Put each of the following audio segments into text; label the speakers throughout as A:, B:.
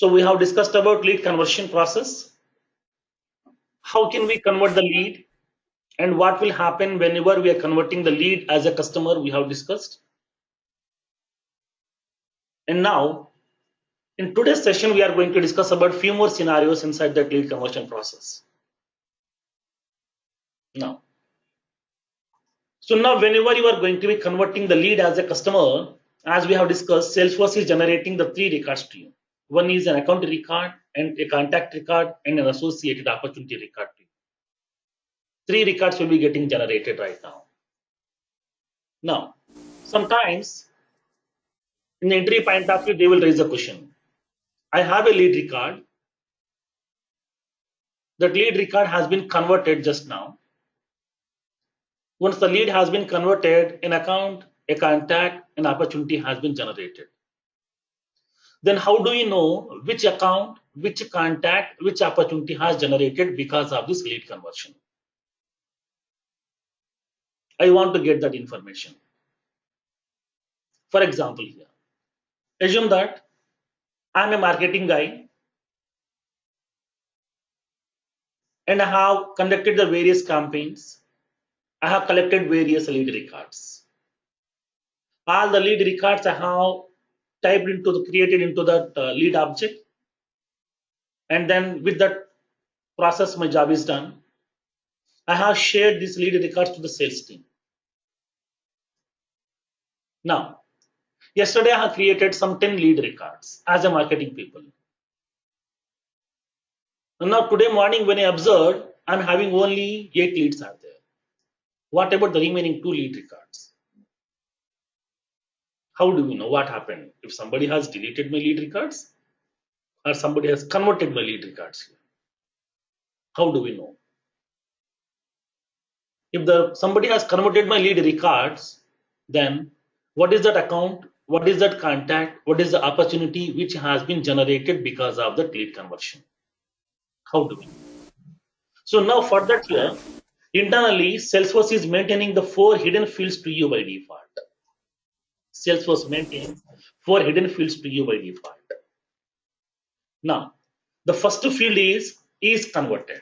A: So we have discussed about lead conversion process. How can we convert the lead and what will happen whenever we are converting the lead as a customer, we have discussed. And now in today's session, we are going to discuss about few more scenarios inside that lead conversion process. So now whenever you are going to be converting the lead as a customer, as we have discussed, Salesforce is generating the three records to you. One is an account record and a contact record and an associated opportunity record to you. Three records will be getting generated right now. Now, sometimes in the entry point of view, they will raise a question. I have a lead record. That lead record has been converted just now. Once the lead has been converted, an account, a contact, an opportunity has been generated. Then how do we know which account, which contact, which opportunity has generated because of this lead conversion? I want to get that information. For example, here, assume that I'm a marketing guy and I have conducted the various campaigns. I have collected various lead records. All the lead records I have typed into created into that lead object, and then with that process my job is done. I have shared these lead records to the sales team. Now, yesterday I have created some 10 lead records as a marketing people. And now today morning when I observed, I'm having only 8 leads are there. What about the remaining 2 lead records? How do we know what happened? If somebody has deleted my lead records or somebody has converted my lead records here. How do we know? If somebody has converted my lead records, then what is that account? What is that contact? What is the opportunity which has been generated because of that lead conversion? How do we know? So now for that here, internally, Salesforce is maintaining the 4 hidden fields to you by default. Salesforce maintains 4 hidden fields to you by default. Now, the first field is converted.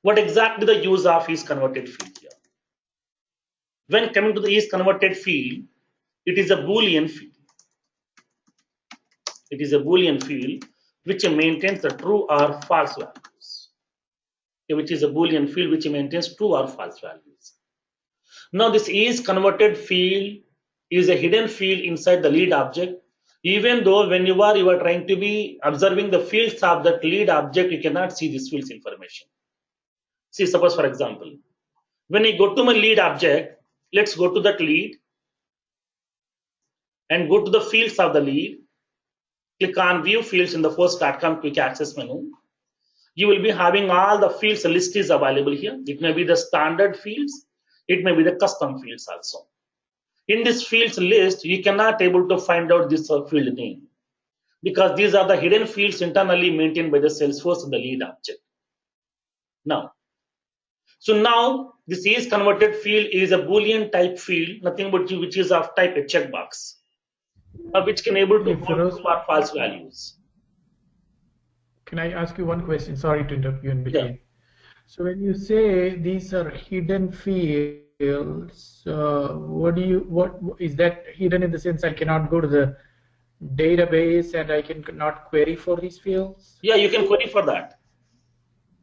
A: What exactly the use of is converted field here? When coming to the is converted field, it is a Boolean field. It is a Boolean field which maintains the true or false values. Which is a Boolean field which maintains true or false values. Now, this is converted field is a hidden field inside the lead object. Even though when you are trying to be observing the fields of that lead object, you cannot see this field's information. See, suppose for example, when I go to my lead object, let's go to that lead and go to the fields of the lead. Click on view fields in the force.com quick access menu. You will be having all the fields list is available here. It may be the standard fields. It may be the custom fields also. In this fields list, you cannot able to find out this field name because these are the hidden fields internally maintained by the Salesforce in the lead object. Now, this is converted field is a Boolean type field, nothing but which is of type a checkbox, which can able to hold true or false values.
B: Can I ask you one question? Sorry to interrupt you in between. Yeah. So when you say these are hidden fields, what is that hidden in the sense I cannot go to the database and I cannot query for these fields?
A: Yeah, you can query for that.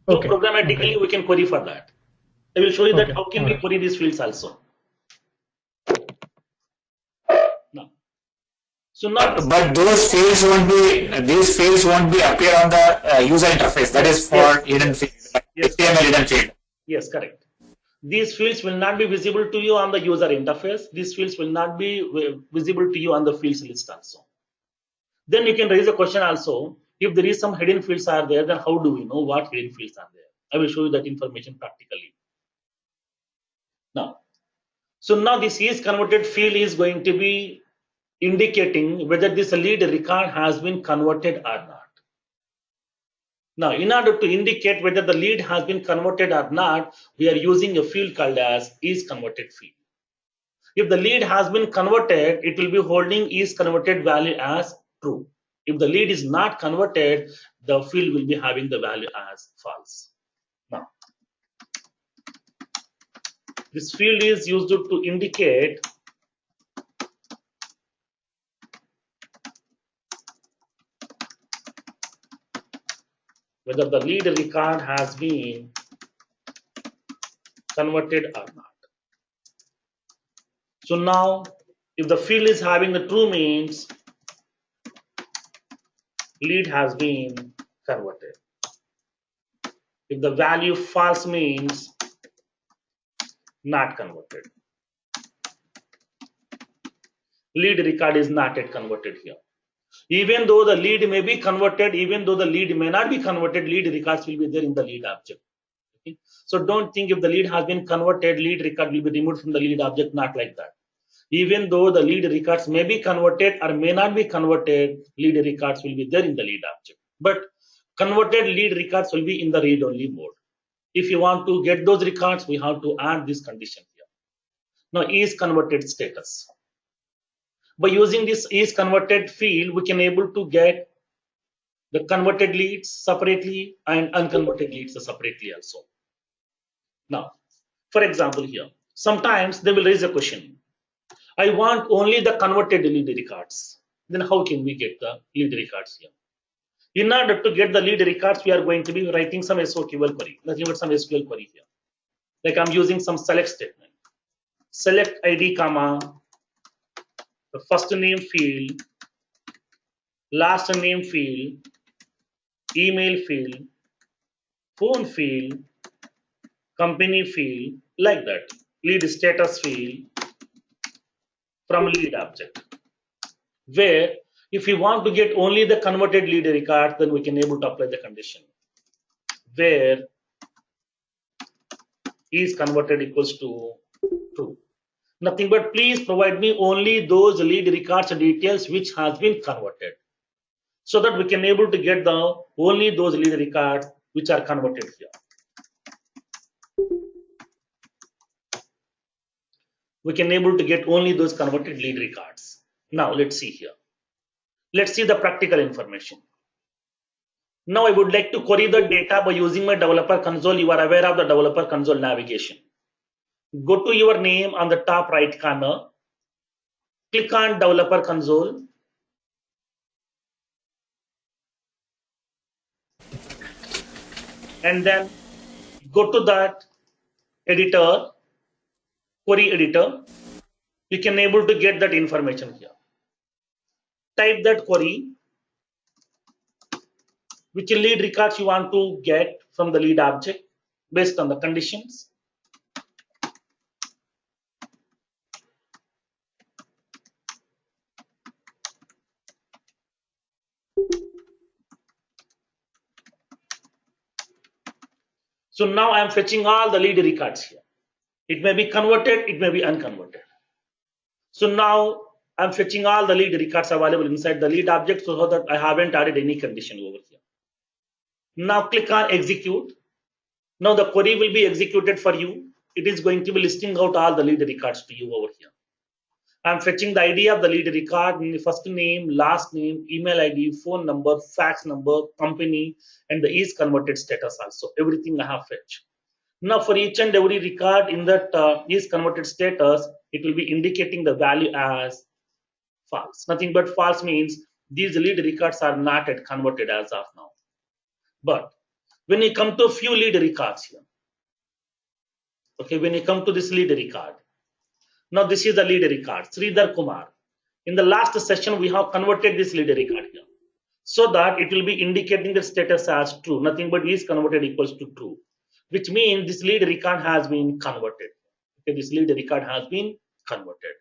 A: Okay. So programmatically, we can query for that. I will show you that how can we query these fields also.
C: But those fields won't be, these fields won't be appear on the user interface. That is for hidden field, HTML hidden field.
A: Yes, correct. These fields will not be visible to you on the user interface. These fields will not be visible to you on the fields list also. Then you can raise a question also. If there is some hidden fields are there, then how do we know what hidden fields are there? I will show you that information practically. Now, this is converted field is going to be indicating whether this lead record has been converted or not. Now, in order to indicate whether the lead has been converted or not, we are using a field called as is converted field. If the lead has been converted, it will be holding is converted value as true. If the lead is not converted, the field will be having the value as false. Now, this field is used to indicate whether the lead record has been converted or not. So now, if the field is having the true, means lead has been converted. If the value false, means not converted. Lead record is not yet converted here. Even though the lead may be converted, even though the lead may not be converted, lead records will be there in the lead object. Okay? So don't think if the lead has been converted, lead record will be removed from the lead object, not like that. Even though the lead records may be converted or may not be converted, lead records will be there in the lead object. But converted lead records will be in the read-only mode. If you want to get those records, we have to add this condition here. Now, is converted status. By using this is converted field, we can able to get the converted leads separately and unconverted leads separately also. Now, for example here, sometimes they will raise a question. I want only the converted lead records. Then how can we get the lead records here? In order to get the lead records, we are going to be writing some SQL query, nothing but some SQL query here. Like I'm using some select statement. Select ID, comma, the first name field, last name field, email field, phone field, company field, like that. Lead status field from lead object. Where if we want to get only the converted lead record, then we can able to apply the condition. Where is converted equals to true. Nothing but please provide me only those lead records details which has been converted, so that we can able to get the only those lead records which are converted here. We can able to get only those converted lead records. Now let's see here. Let's see the practical information. Now I would like to query the data by using my developer console. You are aware of the developer console navigation. Go to your name on the top right corner, click on developer console. And then go to that editor, query editor. You can able to get that information here. Type that query, which lead records you want to get from the lead object based on the conditions. So now I am fetching all the lead records here. It may be converted, it may be unconverted. So now I'm fetching all the lead records available inside the lead object so that I haven't added any condition over here. Now click on execute. Now the query will be executed for you. It is going to be listing out all the lead records to you over here. I'm fetching the ID of the lead record, first name, last name, email ID, phone number, fax number, company, and the is converted status also. Everything I have fetched. Now for each and every record in that is converted status, it will be indicating the value as false. Nothing but false means these lead records are not yet converted as of now. But when you come to a few lead records here, okay, when you come to this lead record, now this is the lead record, Sridhar Kumar. In the last session, we have converted this lead record here, so that it will be indicating the status as true. Nothing but is converted equals to true, which means this lead record has been converted. Okay, this lead record has been converted.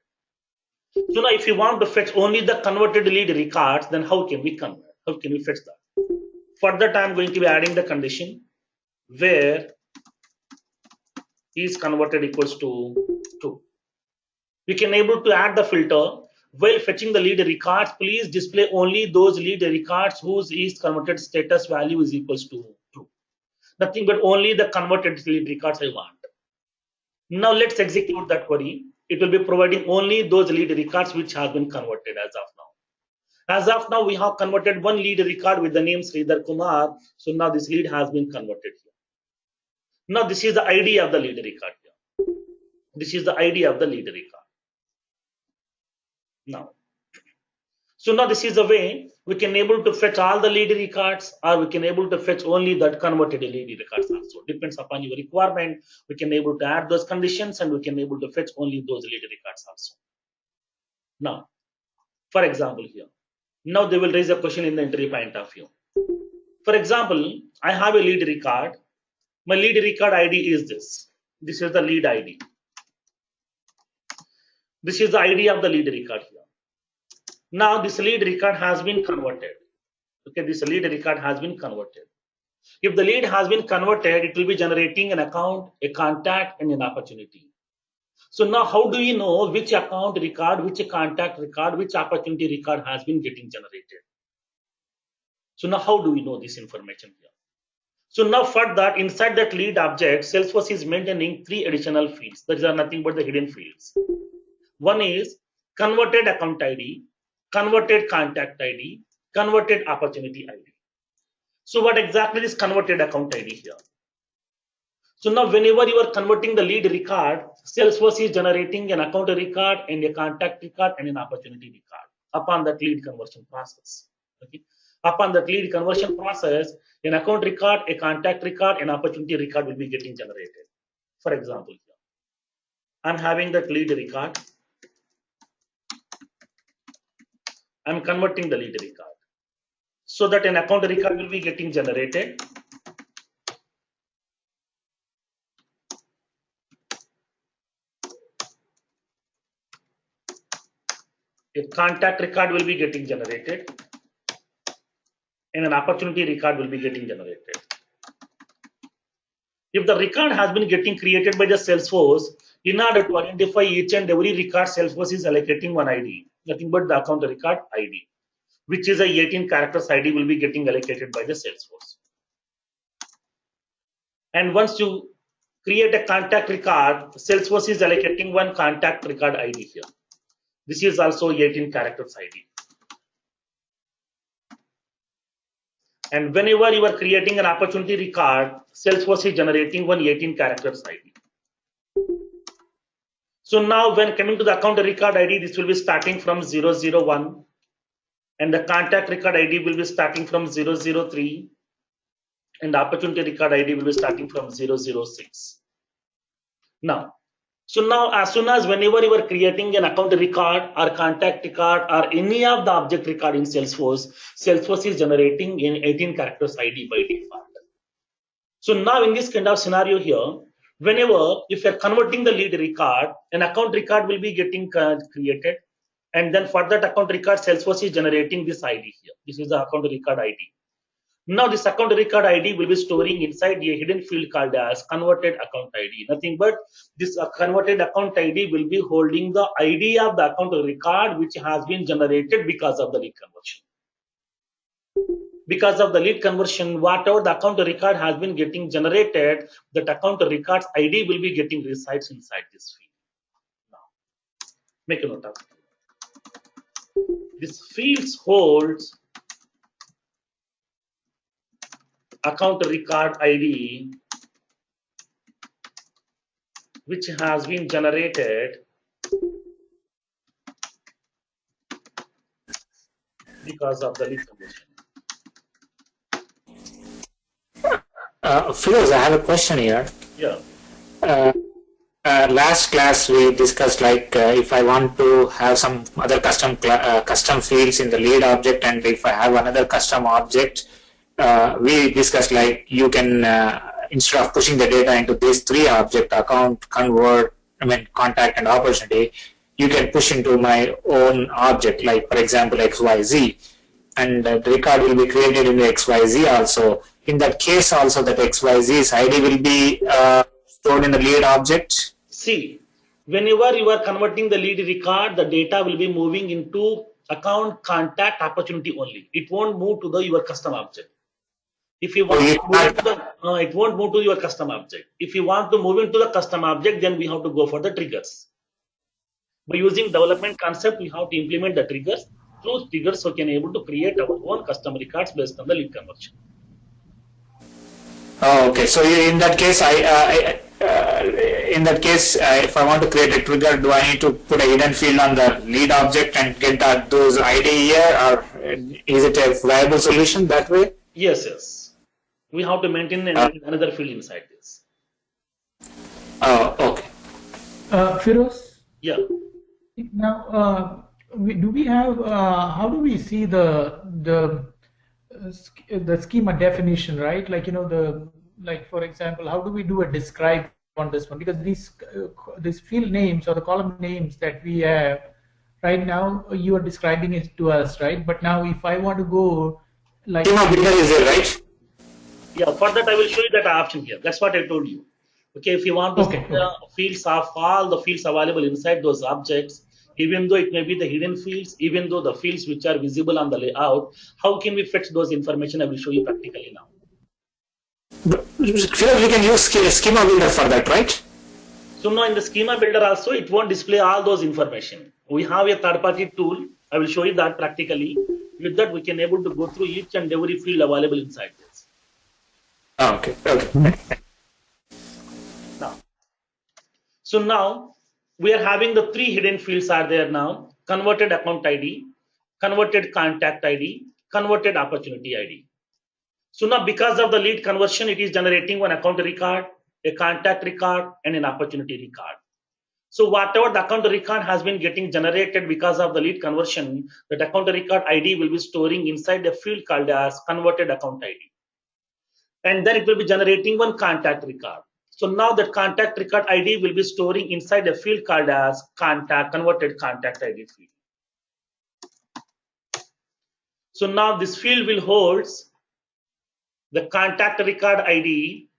A: So now if you want to fetch only the converted lead records, then how can we convert? How can we fetch that? For that, I'm going to be adding the condition where is converted equals to true. We can able to add the filter while fetching the lead records. Please display only those lead records whose is converted status value is equals to true. Nothing but only the converted lead records I want. Now let's execute that query. It will be providing only those lead records which have been converted as of now. As of now, we have converted one lead record with the name Sridhar Kumar. So now this lead has been converted here. Now this is the ID of the lead record here. This is the ID of the lead record. Now, so now this is the way we can able to fetch all the lead records, or we can able to fetch only that converted lead records also. Depends upon your requirement. We can able to add those conditions, and we can able to fetch only those lead records also. Now, for example here, now they will raise a question in the interview point of view. For example, I have a lead record. My lead record ID is this. This is the lead ID. This is the ID of the lead record here. Now this lead record has been converted. Okay, this lead record has been converted. If the lead has been converted, it will be generating an account, a contact, and an opportunity. So now how do you know which account record, which contact record, which opportunity record has been getting generated? So now how do we know this information here? So now for that, inside that lead object, Salesforce is maintaining 3 additional fields. These are nothing but the hidden fields. One is converted account ID, converted contact ID, converted opportunity ID. So what exactly is converted account ID here? So now whenever you are converting the lead record, Salesforce is generating an account record and a contact record and an opportunity record upon that lead conversion process. Okay. Upon that lead conversion process, an account record, a contact record, an opportunity record will be getting generated. For example, here, I'm having that lead record. I'm converting the lead record so that an account record will be getting generated. A contact record will be getting generated and an opportunity record will be getting generated. If the record has been getting created by the Salesforce, in order to identify each and every record, Salesforce is allocating one ID, nothing but the account record ID, which is a 18 characters ID will be getting allocated by the Salesforce. And once you create a contact record, Salesforce is allocating one contact record ID here. This is also 18 characters ID. And whenever you are creating an opportunity record, Salesforce is generating one 18 characters ID. So now when coming to the account record ID, this will be starting from 001 and the contact record ID will be starting from 003 and the opportunity record ID will be starting from 006. Now, so now as soon as whenever you are creating an account record or contact record or any of the object record in Salesforce, Salesforce is generating an 18 characters ID by default. So now in this kind of scenario here, whenever if you're converting the lead record, an account record will be getting created, and then for that account record, Salesforce is generating this ID here. This is the account record ID. Now this account record ID will be storing inside a hidden field called as converted account ID. Nothing but this converted account ID will be holding the ID of the account record which has been generated because of the lead conversion. Because of the lead conversion, whatever the account record has been getting generated, that account record's ID will be getting resides inside this field. Now, make a note of it. This fields holds account record ID which has been generated because of the lead conversion.
C: Firoz, I have a question here.
A: Yeah.
C: Last class we discussed if I want to have some other custom fields in the lead object, and if I have another custom object, we discussed you can instead of pushing the data into these 3 objects, account, contact and opportunity, you can push into my own object, like for example XYZ, and the record will be created in the XYZ also. In that case also, that XYZ's ID will be stored in the lead object.
A: See, whenever you are converting the lead record, the data will be moving into account, contact, opportunity only. It won't move to your custom object. If you want to move to it won't move to your custom object. If you want to move into the custom object, then we have to go for the triggers. By using development concept, we have to implement the triggers. through triggers we can able to create our own custom records based on the lead conversion.
C: Oh, okay. So in that case, if I want to create a trigger, do I need to put a hidden field on the lead object and get those ID here, or is it a viable solution that way?
A: Yes, yes. We have to maintain another field inside this.
C: Oh, okay.
B: Firoz?
A: Yeah.
B: Now, how do we see the schema definition, right? Like, for example, how do we do a describe on this one? Because these field names or the column names that we have right now, you are describing it to us, right? But now if I want to go like...
C: Schema builder is there, right?
A: Yeah, for that I will show you that option here. That's what I told you. Okay, if you want to see the fields of all the fields available inside those objects, even though it may be the hidden fields, even though the fields which are visible on the layout, how can we fetch those information? I will show you practically now.
C: We can use schema builder for that, right?
A: So now in the schema builder also, it won't display all those information. We have a third-party tool. I will show you that practically. With that, we can able to go through each and every field available inside this.
C: Okay.
A: Now we are having the three hidden fields are there now: converted account ID, converted contact ID, converted opportunity ID. So now because of the lead conversion, it is generating one account record, a contact record, and an opportunity record. So whatever the account record has been getting generated because of the lead conversion, that account record ID will be storing inside a field called as converted account ID. And then it will be generating one contact record. So now that contact record ID will be storing inside a field called as converted contact ID field. So now this field will hold the contact record ID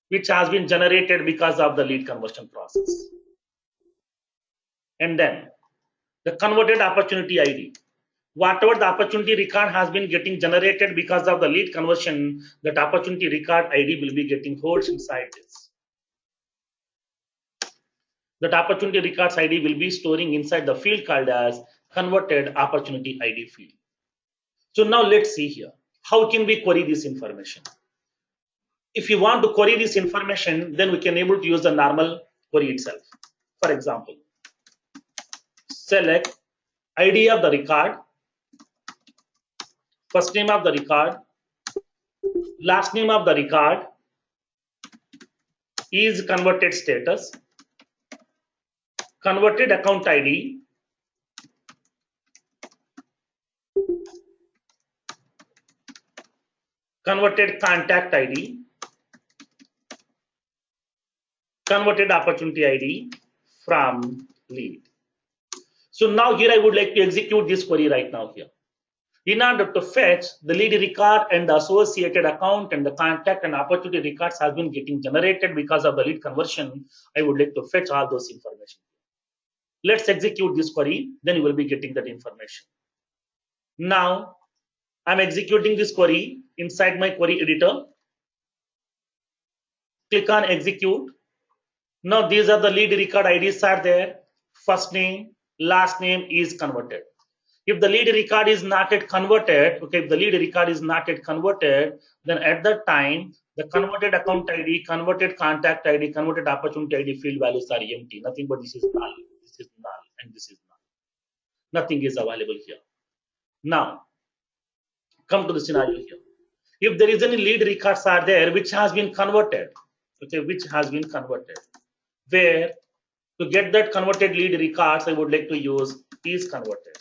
A: which has been generated because of the lead conversion process. And then the converted opportunity ID. Whatever the opportunity record has been getting generated because of the lead conversion, that opportunity record ID will be getting holds inside this. That opportunity records ID will be storing inside the field called as converted opportunity ID field. So now let's see here. How can we query this information? If you want to query this information, then we can able to use the normal query itself. For example, select ID of the record, first name of the record, last name of the record, is converted status, converted account ID, converted contact ID, converted opportunity ID from lead. So now here I would like to execute this query right now here. In order to fetch the lead record and the associated account and the contact and opportunity records has been getting generated because of the lead conversion, I would like to fetch all those information. Let's execute this query, then you will be getting that information. Now I'm executing this query inside my query editor. Click on execute. Now these are the lead record IDs are there. First name, last name is converted. If the lead record is not yet converted, okay, if the lead record is not yet converted, then at that time, the converted account ID, converted contact ID, converted opportunity ID field values are empty. Nothing but this is null, this is null, and this is null. Nothing is available here. Now, come to the scenario here. If there is any lead records are there which has been converted, okay, which has been converted, where to get that converted lead records, I would like to use is converted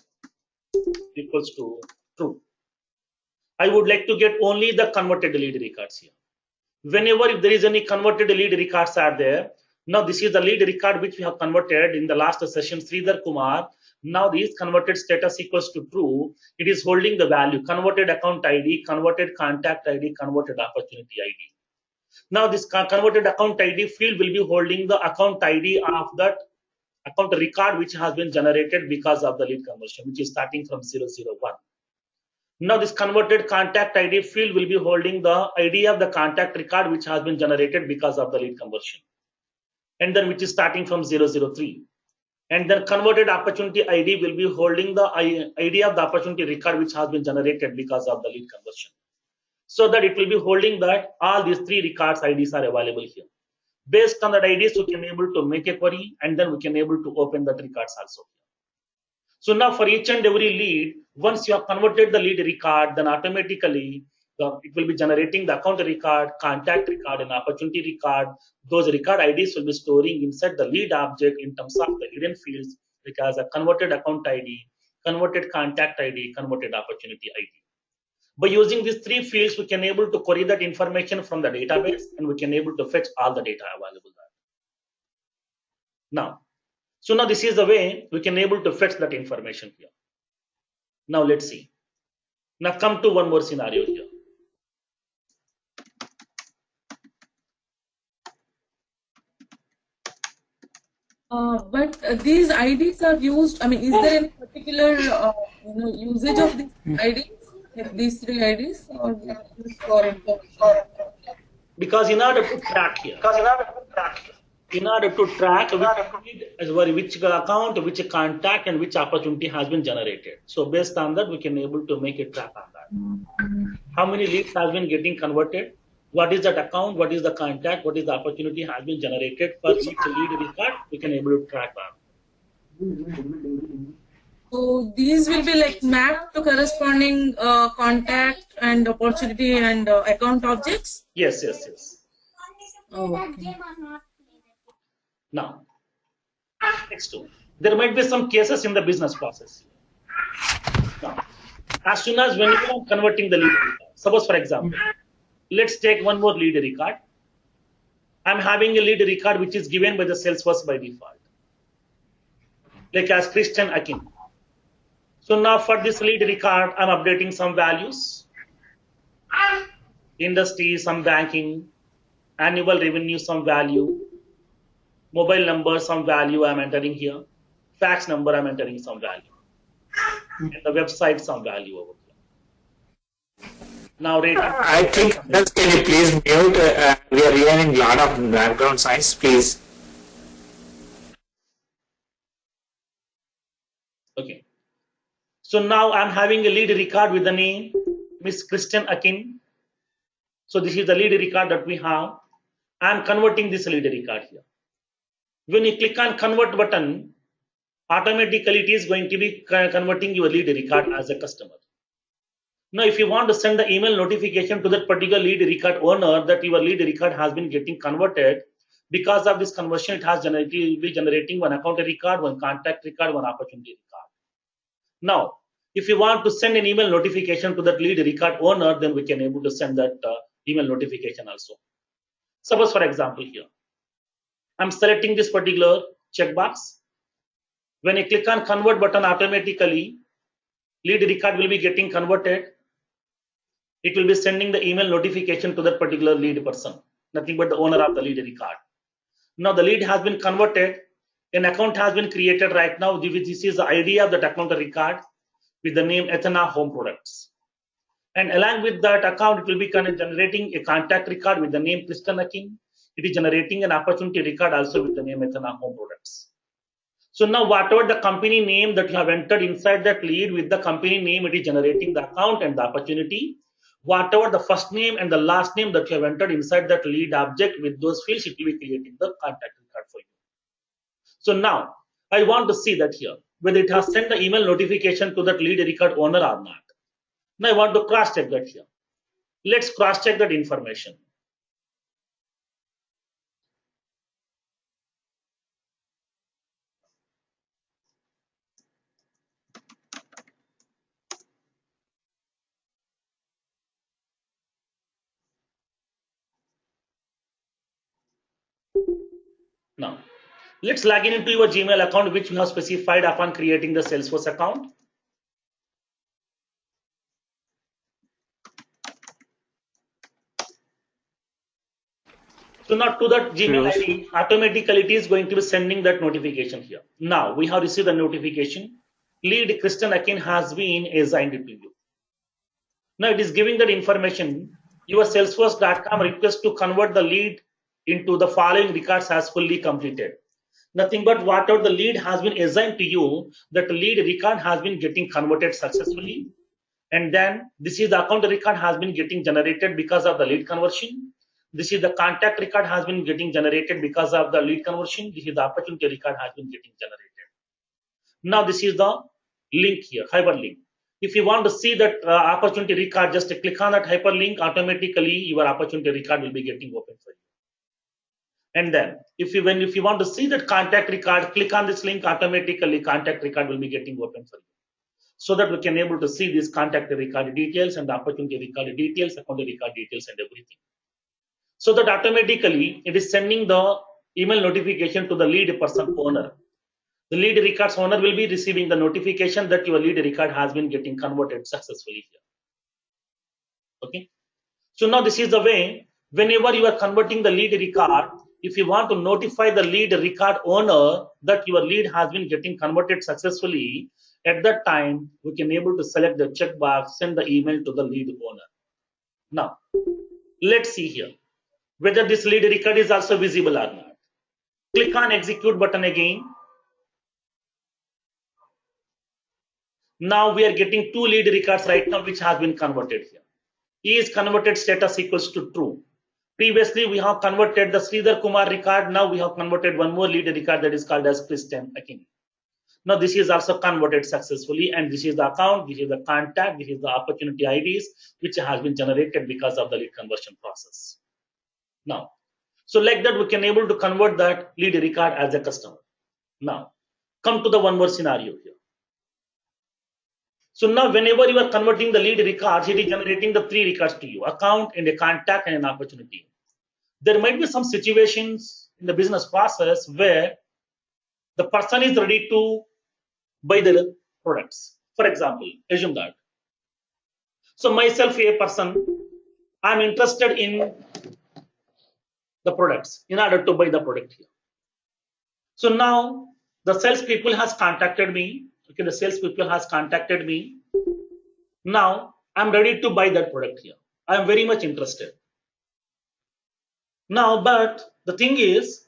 A: equals to true. I would like to get only the converted lead records here. Whenever if there is any converted lead records are there, now this is the lead record which we have converted in the last session, Sridhar Kumar. Now this converted status equals to true. It is holding the value converted account ID, converted contact ID, converted opportunity ID. Now this converted account ID field will be holding the account ID of that account record which has been generated because of the lead conversion, which is starting from 001. Now this converted contact ID field will be holding the ID of the contact record which has been generated because of the lead conversion, and then which is starting from 003. And then converted opportunity ID will be holding the ID of the opportunity record which has been generated because of the lead conversion. So that it will be holding that all these three records IDs are available here. Based on that IDs, we can able to make a query and then we can able to open that records also. So now for each and every lead, once you have converted the lead record, then automatically it will be generating the account record, contact record, and opportunity record. Those record IDs will be storing inside the lead object in terms of the hidden fields, because a converted account ID, converted contact ID, converted opportunity ID. By using these three fields, we can able to query that information from the database and we can able to fetch all the data available there. Now, so now this is the way we can able to fetch that information here. Now let's see. Now come to one more scenario here.
D: But these IDs are used. I mean, is there any particular usage of these IDs, these three IDs, or just for
A: because in order to track here, in order to track which account, which contact, and which opportunity has been generated. So based on that, we can able to make a track on that. How many leads has been getting converted? What is that account? What is the contact? What is the opportunity has been generated for each lead record? We can able to track on.
D: So these will be like mapped to corresponding contact and opportunity and account objects?
A: Yes.
D: Oh, okay.
A: Now, next one. There might be some cases in the business process. Now, as soon as when you are converting the lead record, suppose for example, let's take one more lead record. I'm having a lead record which is given by the Salesforce by default, like as Christian Akin. So now for this lead record, I'm updating some values, industry, some banking, annual revenue, some value, mobile number, some value I'm entering here, fax number, I'm entering some value, and the website, some value over here. Now,
C: I think, can you please mute? We are hearing a lot of background noise, please.
A: Okay. So now I'm having a lead record with the name Miss Christian Akin. So this is the lead record that we have. I'm converting this lead record here. When you click on convert button, automatically it is going to be converting your lead record as a customer. Now, if you want to send the email notification to that particular lead record owner that your lead record has been getting converted, because of this conversion, it will be generating one account record, one contact record, one opportunity record. Now, if you want to send an email notification to that lead record owner, then we can able to send that email notification also. Suppose for example here, I'm selecting this particular checkbox. When you click on convert button, automatically lead record will be getting converted. It will be sending the email notification to that particular lead person, nothing but the owner of the lead record. Now the lead has been converted. An account has been created right now. This is the ID of that account record with the name Athena Home Products. And along with that account, it will be generating a contact record with the name Christian Akin. It is generating an opportunity record also with the name Athena Home Products. So now whatever the company name that you have entered inside that lead, with the company name, it is generating the account and the opportunity. Whatever the first name and the last name that you have entered inside that lead object, with those fields, it will be creating the contact record for you. So now I want to see that here, whether it has sent the email notification to that lead record owner or not. Now I want to cross check that here. Let's cross check that information. Now, let's log in into your Gmail account, which you have specified upon creating the Salesforce account. So now to that Gmail ID, automatically it is going to be sending that notification here. Now we have received the notification. Lead Christian Akin has been assigned to you. Now it is giving that information. Your Salesforce.com request to convert the lead into the following records has fully completed. Nothing but whatever the lead has been assigned to you, that lead record has been getting converted successfully. And then this is the account record has been getting generated because of the lead conversion. This is the contact record has been getting generated because of the lead conversion. This is the opportunity record has been getting generated. Now this is the link here, hyperlink. If you want to see that opportunity record, just click on that hyperlink. Automatically your opportunity record will be getting open for you. And then if you want to see that contact record, click on this link. Automatically contact record will be getting open for you, so that we can able to see these contact record details and the opportunity record details, account record details, and everything. So that automatically it is sending the email notification to the lead person owner. The lead records owner will be receiving the notification that your lead record has been getting converted successfully here. Okay. So now this is the way, whenever you are converting the lead record, if you want to notify the lead record owner that your lead has been getting converted successfully, at that time we can able to select the checkbox, send the email to the lead owner. Now let's see here whether this lead record is also visible or not. Click on execute button again. Now we are getting two lead records right now which has been converted here. Is converted status equals to true. Previously we have converted the Sridhar Kumar record. Now we have converted one more lead record that is called as Kristen again. Now this is also converted successfully, and this is the account, this is the contact, this is the opportunity IDs which has been generated because of the lead conversion process. Now, so like that we can able to convert that lead record as a customer. Now come to the one more scenario here. So now whenever you are converting the lead records, it is generating the three records to you: account and a contact and an opportunity. There might be some situations in the business process where the person is ready to buy the products. For example, assume that. So myself, a person, I'm interested in the products in order to buy the product here. So now the salespeople has contacted me. Okay, the salespeople has contacted me. Now I'm ready to buy that product here. I'm very much interested. Now, but the thing is,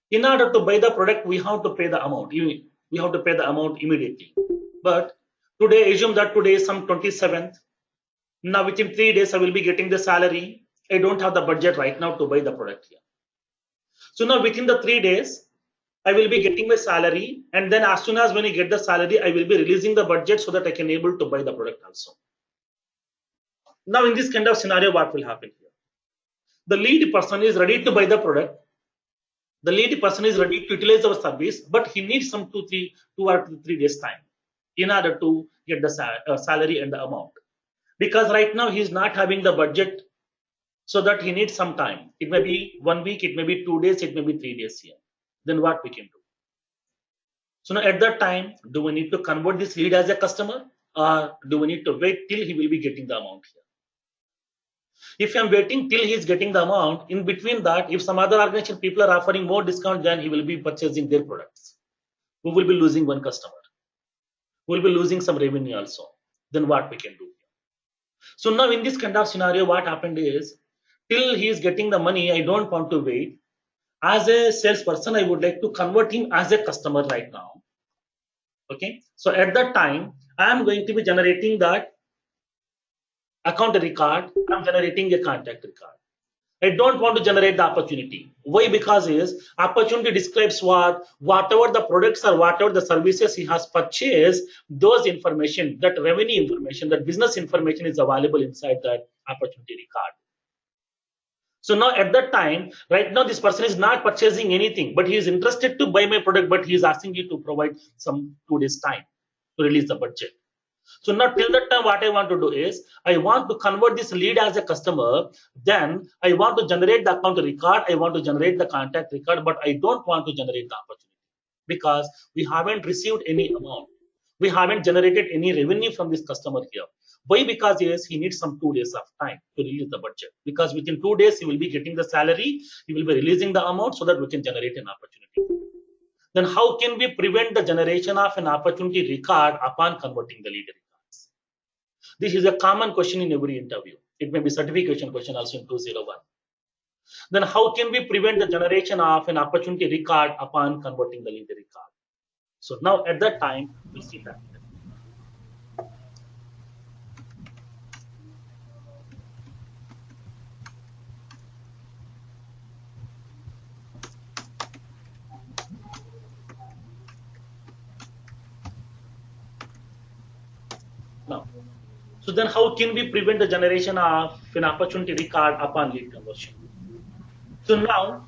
A: in order to buy the product, we have to pay the amount. We have to pay the amount immediately. But today, assume that today is some 27th. Now within 3 days, I will be getting the salary. I don't have the budget right now to buy the product here. So now within the 3 days, I will be getting my salary, and then as soon as when I get the salary, I will be releasing the budget so that I can able to buy the product also. Now in this kind of scenario, what will happen here? The lead person is ready to buy the product. The lead person is ready to utilize our service, but he needs some 2 or 3 days time in order to get the salary and the amount. Because right now he is not having the budget, so that he needs some time. It may be 1 week, it may be 2 days, it may be 3 days here. Then what we can do? So now at that time, do we need to convert this lead as a customer, or do we need to wait till he will be getting the amount here? If I'm waiting till he's getting the amount, in between that, if some other organization people are offering more discount, then he will be purchasing their products. We will be losing one customer. We'll be losing some revenue also. Then what we can do? So now in this kind of scenario, what happened is, till he is getting the money, I don't want to wait. As a salesperson, I would like to convert him as a customer right now. Okay. So at that time, I am going to be generating that account record. I'm generating a contact record. I don't want to generate the opportunity. Why? Because is opportunity describes whatever the products or whatever the services he has purchased, those information, that revenue information, that business information is available inside that opportunity record. So now at that time, right now this person is not purchasing anything, but he is interested to buy my product, but he is asking you to provide some 2 days time to release the budget. So now till that time, what I want to do is, I want to convert this lead as a customer. Then I want to generate the account record. I want to generate the contact record, but I don't want to generate the opportunity because we haven't received any amount. We haven't generated any revenue from this customer here. Why? Because yes, he needs some 2 days of time to release the budget, because within 2 days he will be getting the salary, he will be releasing the amount so that we can generate an opportunity. Then how can we prevent the generation of an opportunity record upon converting the lead records? This is a common question in every interview. It may be certification question also in 201. Then how can we prevent the generation of an opportunity record upon converting the lead record? So now at that time, we'll see that. Now, so then how can we prevent the generation of an opportunity record upon lead conversion? So now,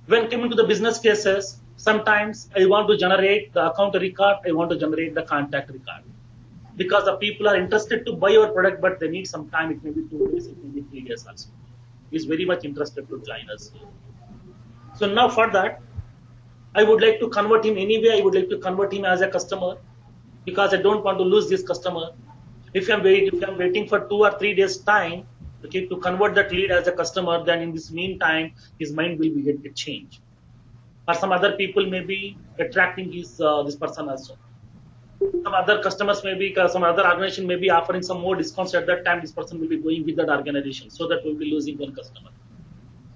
A: when coming to the business cases, sometimes I want to generate the account record, I want to generate the contact record. Because the people are interested to buy your product, but they need some time, it may be 2 days, it may be 3 days also. He's very much interested to join us here. So now for that, I would like to convert him anyway, I would like to convert him as a customer, because I don't want to lose this customer. If I'm waiting for 2 or 3 days time, okay, to convert that lead as a customer, then in this meantime, his mind will be get changed. Or some other people may be attracting this person also. Some other customers may be, some other organization may be offering some more discounts at that time. This person will be going with that organization, so that we'll be losing one customer.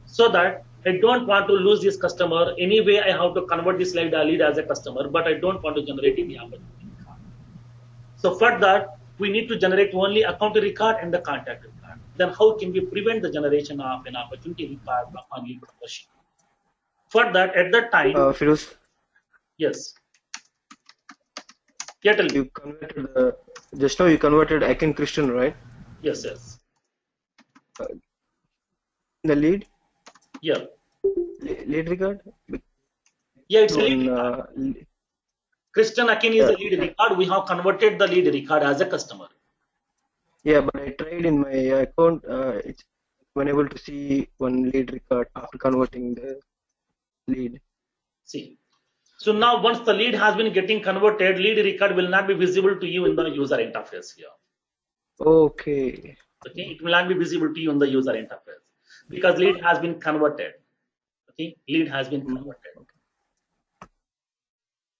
A: So that I don't want to lose this customer. Anyway, I have to convert this lead as a customer, but I don't want to generate any opportunity. So for that, we need to generate only account record and the contact record. Then how can we prevent the generation of an opportunity record upon lead conversion? For that, at that time,
E: Firoz,
A: yes. Yeah, tell me.
E: you converted just now you converted Akin Christian, right?
A: Yes, yes.
E: The lead
A: Yeah.
E: lead record.
A: Yeah, it's a
E: On,
A: lead record. Christian Akin is a lead record. We have converted the lead record as a customer.
E: yeah, but I tried in my account. It's unable to see one lead record after converting the lead.
A: See. So now once the lead has been getting converted, lead record will not be visible to you in the user interface here.
E: Okay.
A: Okay, it will not be visible to you in the user interface because lead has been converted. Okay, lead has been converted.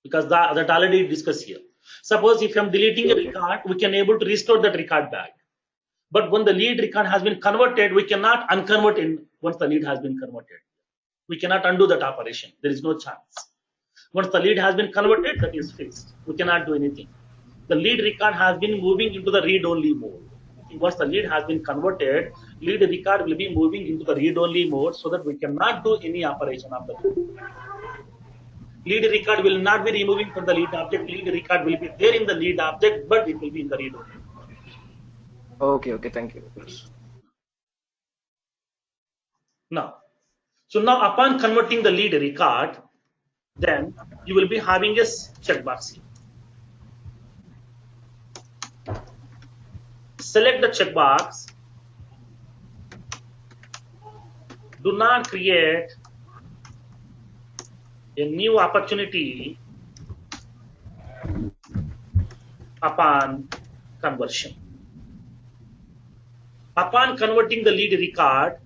A: Because that already discussed here. Suppose if I'm deleting a record, we can able to restore that record back. But when the lead record has been converted, we cannot unconvert it once the lead has been converted. We cannot undo that operation. There is no chance. Once the lead has been converted, that is fixed. We cannot do anything. The lead record has been moving into the read-only mode. Once the lead has been converted, lead record will be moving into the read-only mode so that we cannot do any operation of the lead. Lead record will not be removing from the lead object. Lead record will be there in the lead object, but it will be in the read-only mode.
E: Okay. Thank you.
A: Now, upon converting the lead record, then you will be having a checkbox here. Select the checkbox. Do not create a new opportunity upon conversion. Upon converting the lead record,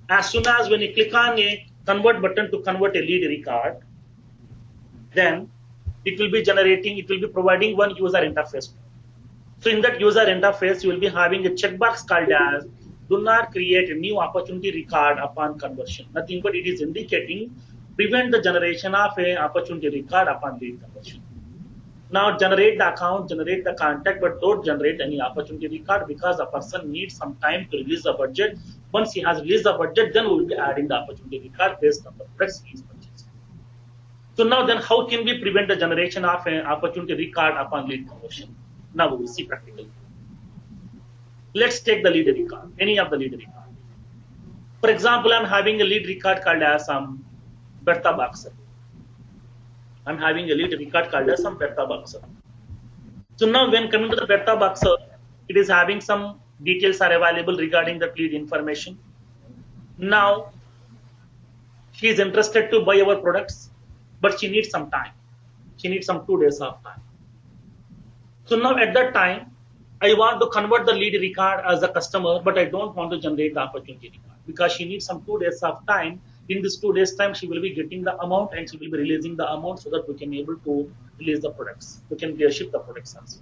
A: as soon as when you click on a convert button to convert a lead record, then it will be generating, it will be providing one user interface. So in that user interface, you will be having a checkbox called as do not create a new opportunity record upon conversion. Nothing but it is indicating prevent the generation of a opportunity record upon lead conversion. Now generate the account, generate the contact, but don't generate any opportunity record because the person needs some time to release the budget. Once he has released the budget, then we will be adding the opportunity record based on the products he is purchasing. So now then how can we prevent the generation of an opportunity record upon lead conversion? Now we will see practically. Let's take the lead record, any of the lead record. For example, I'm having a lead record called as Bertha Boxer. I'm having a lead record called as Bertha Boxer. So now when coming to the Bertha Boxer, it is having some details are available regarding the lead information. Now she is interested to buy our products, but she needs some time. She needs some 2 days of time. So now at that time, I want to convert the lead record as a customer, but I don't want to generate the opportunity record because she needs some 2 days of time. In this 2 days time, she will be getting the amount and she will be releasing the amount so that we can able to release the products. We can ship the products also.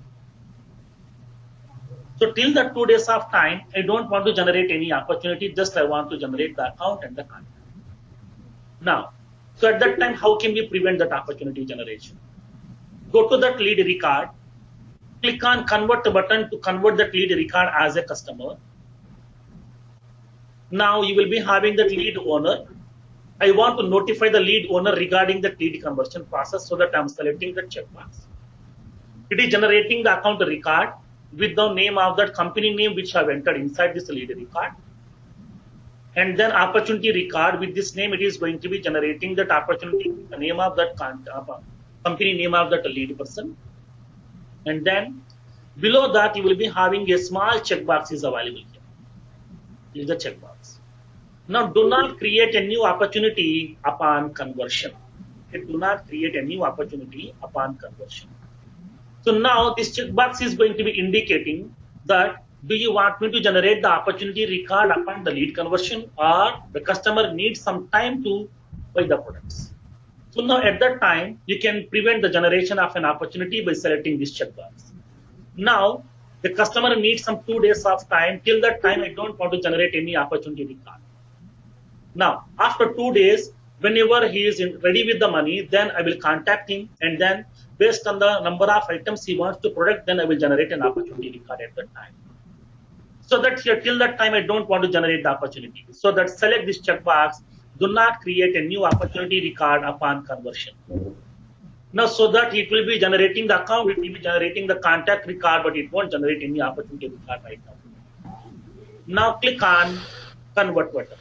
A: So till that 2 days of time, I don't want to generate any opportunity, just I want to generate the account and the contact. Now, so at that time, how can we prevent that opportunity generation? Go to that lead record, click on convert button to convert that lead record as a customer. Now you will be having that lead owner. I want to notify the lead owner regarding the lead conversion process, so that I'm selecting the checkbox. It is generating the account record with the name of that company name which I have entered inside this lead record. And then opportunity record with this name, it is going to be generating that opportunity, the name of that company name of that lead person. And then below that, you will be having a small checkbox is available here. This is the checkbox. Now, do not create a new opportunity upon conversion. Do not create a new opportunity upon conversion. So now this checkbox is going to be indicating that do you want me to generate the opportunity record upon the lead conversion, or the customer needs some time to buy the products. So now at that time, you can prevent the generation of an opportunity by selecting this checkbox. Now, the customer needs some 2 days of time. Till that time, I don't want to generate any opportunity record. Now, after 2 days, whenever he is ready with the money, then I will contact him, and then based on the number of items he wants to product, then I will generate an opportunity record at that time. So that here, till that time, I don't want to generate the opportunity. So that select this checkbox, do not create a new opportunity record upon conversion. Now, so that it will be generating the account, it will be generating the contact record, but it won't generate any opportunity record right now. Now click on convert button.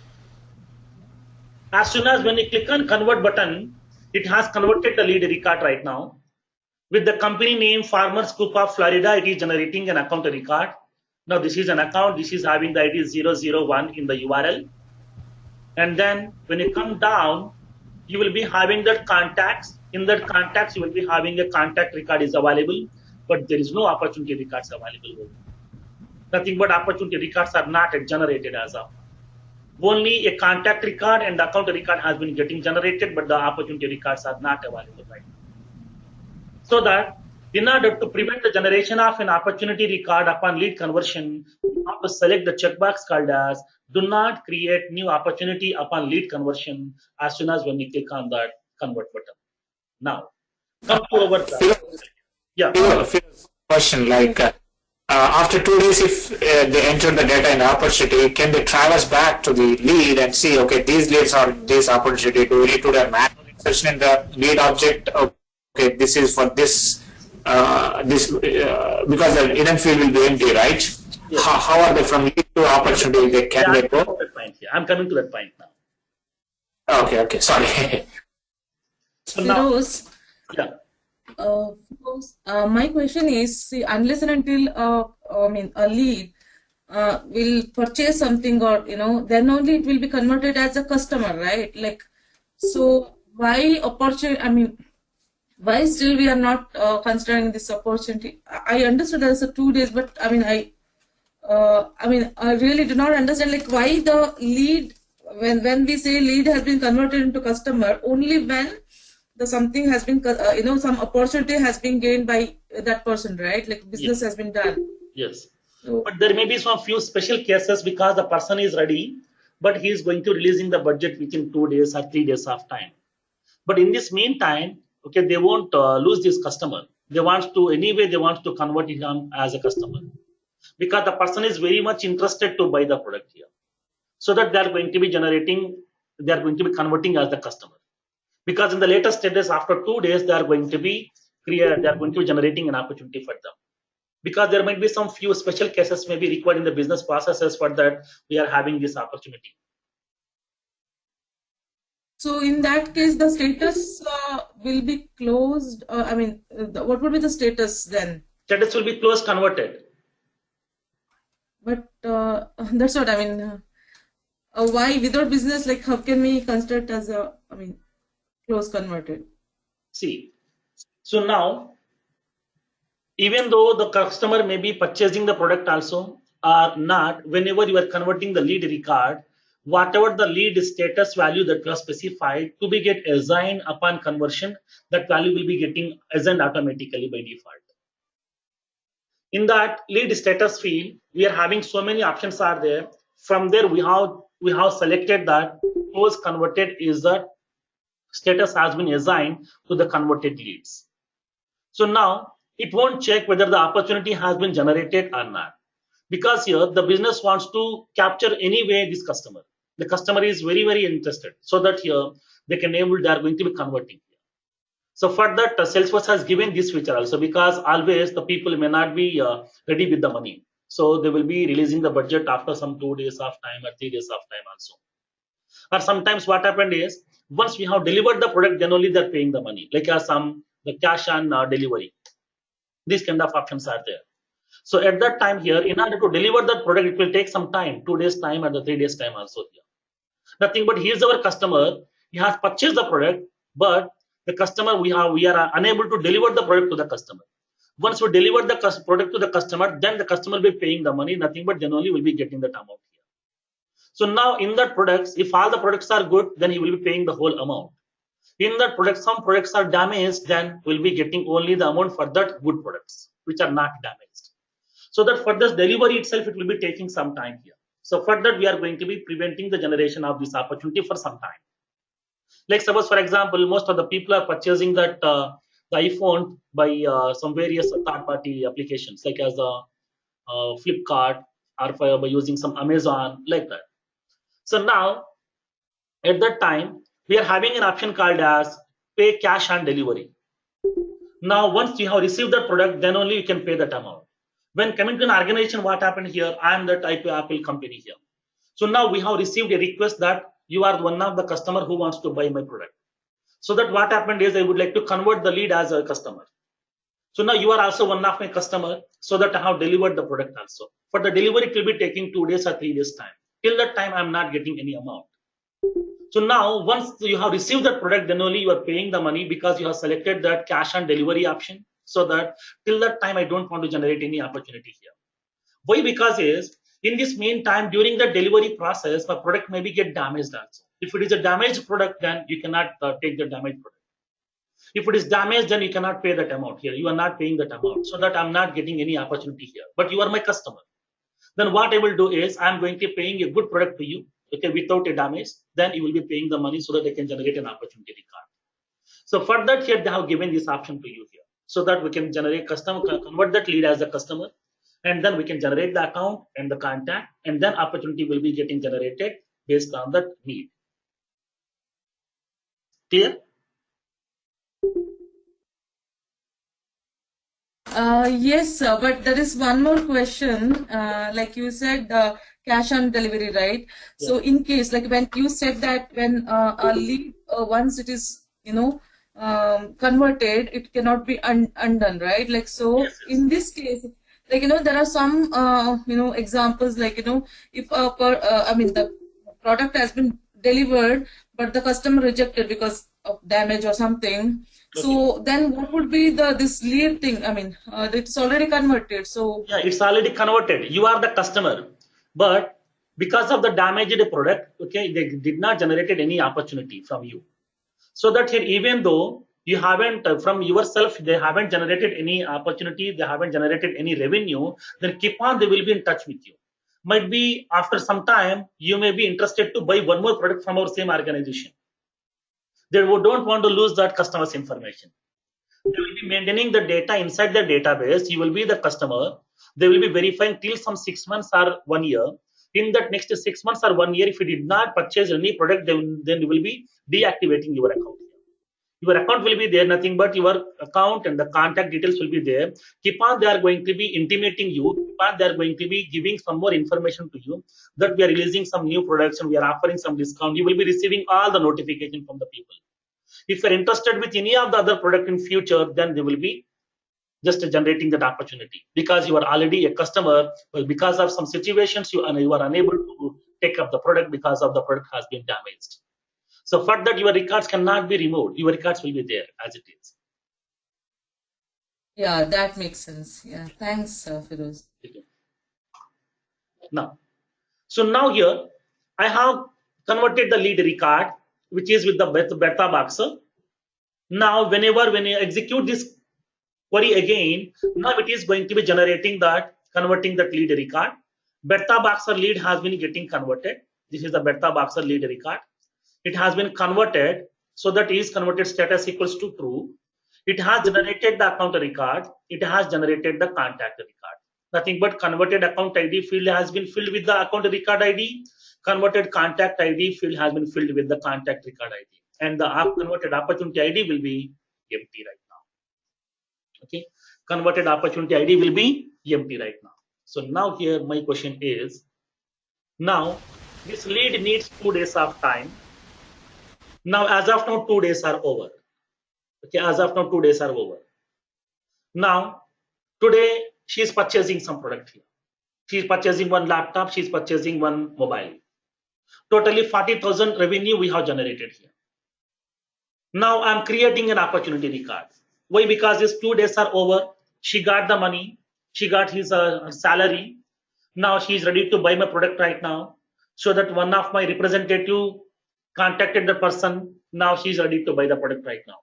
A: As soon as when you click on convert button, it has converted the lead record right now. With the company name Farmers Group of Florida, it is generating an account record. Now this is an account, this is having the ID 001 in the URL. And then when you come down, you will be having that contacts. In that contacts, you will be having a contact record is available, but there is no opportunity records available. Nothing but opportunity records are not generated as of. Only a contact record and the account record has been getting generated, but the opportunity records are not available right now. So that in order to prevent the generation of an opportunity record upon lead conversion, you have to select the checkbox called as do not create new opportunity upon lead conversion as soon as when you click on that convert button. Now, come to our
C: question like after 2 days, if they enter the data in the opportunity, can they traverse back to the lead and see, okay, these leads are this opportunity? Do we need to do a manual insertion in the lead object? Okay, this is for this, because the hidden field will be empty, right? Yes. How are they from lead to opportunity? They can they go?
A: I'm coming to that point
C: now. Okay, sorry.
D: So now, my question is, see, unless and until a lead will purchase something, or then only it will be converted as a customer, right? Like, so why opportunity? Why still we are not considering this opportunity? I understood there's a 2 days, but I really do not understand, like, why the lead, when we say lead has been converted into customer, only when something has been, some opportunity has been gained by that person, right? Like business has been done.
A: Yes. So, but there may be some few special cases because the person is ready, but he is going to releasing the budget within 2 days or 3 days of time. But in this meantime, okay, they won't lose this customer. They want to convert him as a customer because the person is very much interested to buy the product here. So that they are going to be converting as the customer. Because in the later stages, after 2 days, they are going to be generating an opportunity for them. Because there might be some few special cases may be required in the business processes for that we are having this opportunity.
D: So in that case, the status will be closed. What would be the status then?
A: Status will be closed, converted.
D: But that's what I mean. Why without business? Like, how can we consider it as a close converted?
A: See, so now, even though the customer may be purchasing the product also or not, whenever you are converting the lead record, whatever the lead status value that you have specified to be get assigned upon conversion, that value will be getting assigned automatically by default. In that lead status field, we are having so many options are there. From there, we have selected that those converted is that status has been assigned to the converted leads. So now it won't check whether the opportunity has been generated or not, because here the business wants to capture anyway this customer. The customer is very interested, so that here they are going to be converting. So for that, Salesforce has given this feature also, because always the people may not be ready with the money. So they will be releasing the budget after some 2 days of time or 3 days of time also. Or sometimes what happened is, once we have delivered the product, then only they're paying the money, like the cash on delivery. These kind of options are there. So at that time here, in order to deliver that product, it will take some time, 2 days time and the 3 days time also here. Nothing but here's our customer. He has purchased the product, but the customer we are unable to deliver the product to the customer. Once we deliver the product to the customer, then the customer will be paying the money. Nothing but then only will be getting that amount here. So now in that products, if all the products are good, then he will be paying the whole amount. In that product, some products are damaged, then we'll be getting only the amount for that good products which are not damaged. So that for this delivery itself, it will be taking some time here. So for that, we are going to be preventing the generation of this opportunity for some time. Like suppose, for example, most of the people are purchasing that the iPhone by some various third-party applications, like as a Flipkart, or by using some Amazon, like that. So now, at that time, we are having an option called as pay cash on delivery. Now, once you have received the product, then only you can pay that amount. When coming to an organization, what happened here? I am that Apple company here. So now we have received a request that you are one of the customer who wants to buy my product. So that what happened is I would like to convert the lead as a customer. So now you are also one of my customer, so that I have delivered the product also. For the delivery, it will be taking 2 days or 3 days time. Till that time, I am not getting any amount. So now once you have received that product, then only you are paying the money, because you have selected that cash on delivery option. So that till that time, I don't want to generate any opportunity here. Why? Because is in this meantime, during the delivery process, the product maybe get damaged also. If it is a damaged product, then you cannot take the damaged product. If it is damaged, then you cannot pay that amount here. You are not paying that amount, so that I'm not getting any opportunity here. But you are my customer. Then what I will do is I'm going to be paying a good product to you, okay, without a damage. Then you will be paying the money so that I can generate an opportunity card. So for that, here they have given this option to you here, so that we can generate customer, convert that lead as a customer, and then we can generate the account and the contact, and then opportunity will be getting generated based on that need. Clear?
D: Yes, sir, but there is one more question. Like you said, cash on delivery, right? Yeah. So in case, like when you said that when a lead, once it is, converted, it cannot be undone, right? Like, so yes. In this case, like, there are some, examples, like, if the product has been delivered, but the customer rejected because of damage or something. Okay. So then what would be this lead thing? It's already converted. So
A: yeah, it's already converted. You are the customer, but because of the damaged product, okay, they did not generate any opportunity from you. So that here, even though you haven't from yourself, they haven't generated any opportunity, they haven't generated any revenue, then keep on, they will be in touch with you. Might be after some time, you may be interested to buy one more product from our same organization. They don't want to lose that customer's information. They will be maintaining the data inside the database. You will be the customer. They will be verifying till some 6 months or 1 year. In that next 6 months or 1 year, if you did not purchase any product, then they will be deactivating your account. Your account will be there, nothing but your account and the contact details will be there. Keep on, they are going to be intimating you. Keep on, they are going to be giving some more information to you that we are releasing some new products and we are offering some discount. You will be receiving all the notification from the people. If you are interested with any of the other product in future, then they will be just generating that opportunity, because you are already a customer, but because of some situations you are unable to take up the product because of the product has been damaged. So for that, your records cannot be removed. Your records will be there as it is.
D: Yeah, that makes sense. Yeah, thanks, Feroz.
A: Okay. Now, so now here, I have converted the lead record, which is with the beta box. Now, when you execute this Query again. Now it is going to be generating that, converting that lead record. Beta Boxer lead has been getting converted. This is the Beta Boxer lead record. It has been converted, so that is converted status equals to true. It has generated the account record. It has generated the contact record. Nothing but converted account ID field has been filled with the account record ID. Converted contact ID field has been filled with the contact record ID. And the converted opportunity ID will be empty right now. Okay, converted opportunity ID will be empty right now. So now here my question is, now this lead needs 2 days of time. Now as of now 2 days are over. Okay, as of now 2 days are over. Now today she is purchasing some product here. She is purchasing one laptop, she is purchasing one mobile. Totally 40,000 revenue we have generated here. Now I'm creating an opportunity record. Why? Because these 2 days are over. She got the money. She got his salary. Now she is ready to buy my product right now. So that one of my representative contacted the person. Now she is ready to buy the product right now.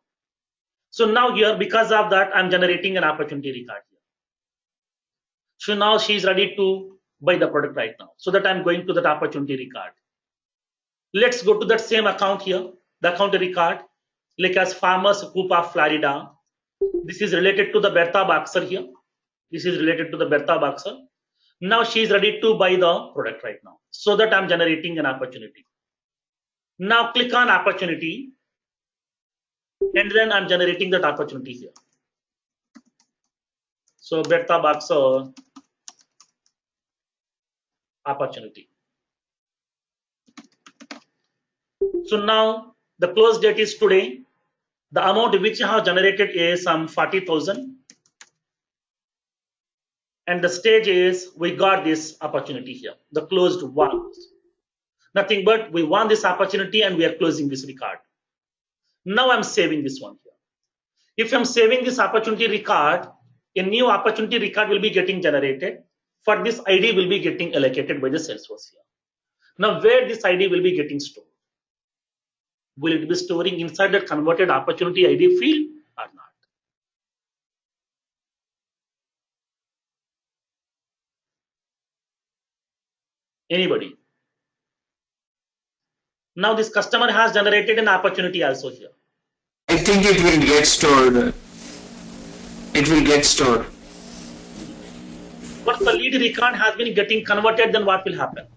A: So now here, because of that, I'm generating an opportunity record here. So now she is ready to buy the product right now. So that I'm going to that opportunity record. Let's go to that same account here, the account record, like as Farmers Group of Florida. This is related to the Bertha Boxer here. This is related to the Bertha Boxer. Now she is ready to buy the product right now. So that I'm generating an opportunity. Now click on opportunity. And then I'm generating that opportunity here. So Bertha Boxer opportunity. So now the close date is today. The amount which I have generated is some 40,000. And the stage is we got this opportunity here, the closed one. Nothing but we won this opportunity and we are closing this record. Now I'm saving this one here. If I'm saving this opportunity record, a new opportunity record will be getting generated. For this ID will be getting allocated by the Salesforce here. Now where this ID will be getting stored? Will it be storing inside that converted opportunity ID field or not? Anybody? Now this customer has generated an opportunity also here.
C: I think it will get stored. It will get stored.
A: Once the lead record has been getting converted, then what will happen?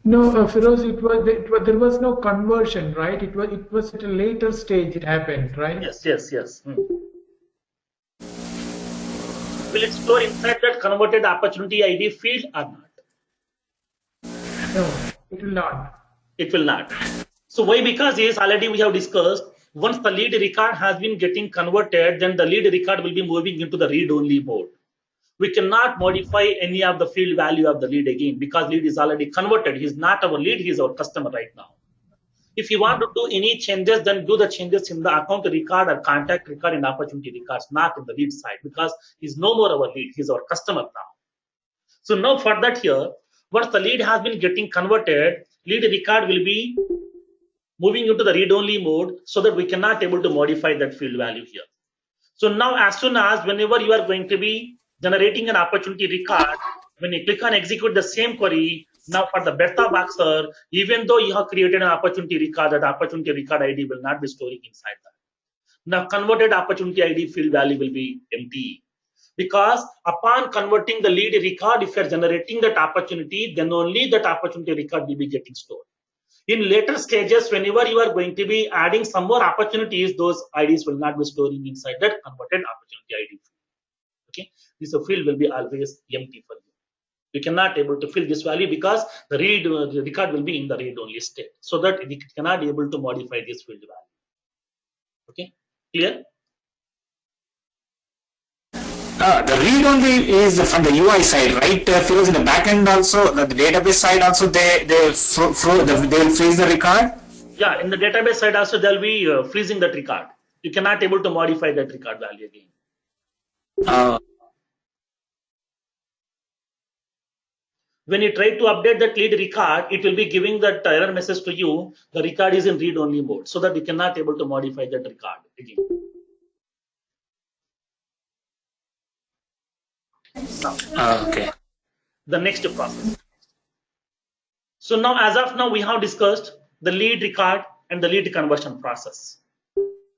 B: No, Firoz, there was no conversion, right? It was at a later stage it happened, right?
A: Yes. Will it store inside that converted opportunity ID field or not?
B: No, it will not.
A: It will not. So why? Because is already we have discussed, once the lead record has been getting converted, then the lead record will be moving into the read-only mode. We cannot modify any of the field value of the lead again because lead is already converted. He's not our lead, he's our customer right now. If you want to do any changes, then do the changes in the account record or contact record and opportunity records, not in the lead side, because he's no more our lead, he's our customer now. So now for that here, once the lead has been getting converted, lead record will be moving into the read-only mode so that we cannot able to modify that field value here. So now as soon as whenever you are going to be generating an opportunity record, when you click on execute the same query, now for the Bertha Boxer, even though you have created an opportunity record, that opportunity record ID will not be storing inside that. Now converted opportunity ID field value will be empty. Because upon converting the lead record, if you are generating that opportunity, then only that opportunity record will be getting stored. In later stages, whenever you are going to be adding some more opportunities, those IDs will not be storing inside that converted opportunity ID field. Okay, this field will be always empty for you. You cannot able to fill this value because the record will be in the read-only state, so that it cannot be able to modify this field value. Okay, clear?
C: The read-only is from the UI side, right? Firoz, in the backend also, the database side also, they will freeze the record.
A: Yeah, in the database side also they'll be freezing that record. You cannot able to modify that record value again. When you try to update that lead record, it will be giving that error message to you. The record is in read-only mode, so that you cannot able to modify that record again. Now,
C: Okay.
A: the next process. So now, as of now, we have discussed the lead record and the lead conversion process.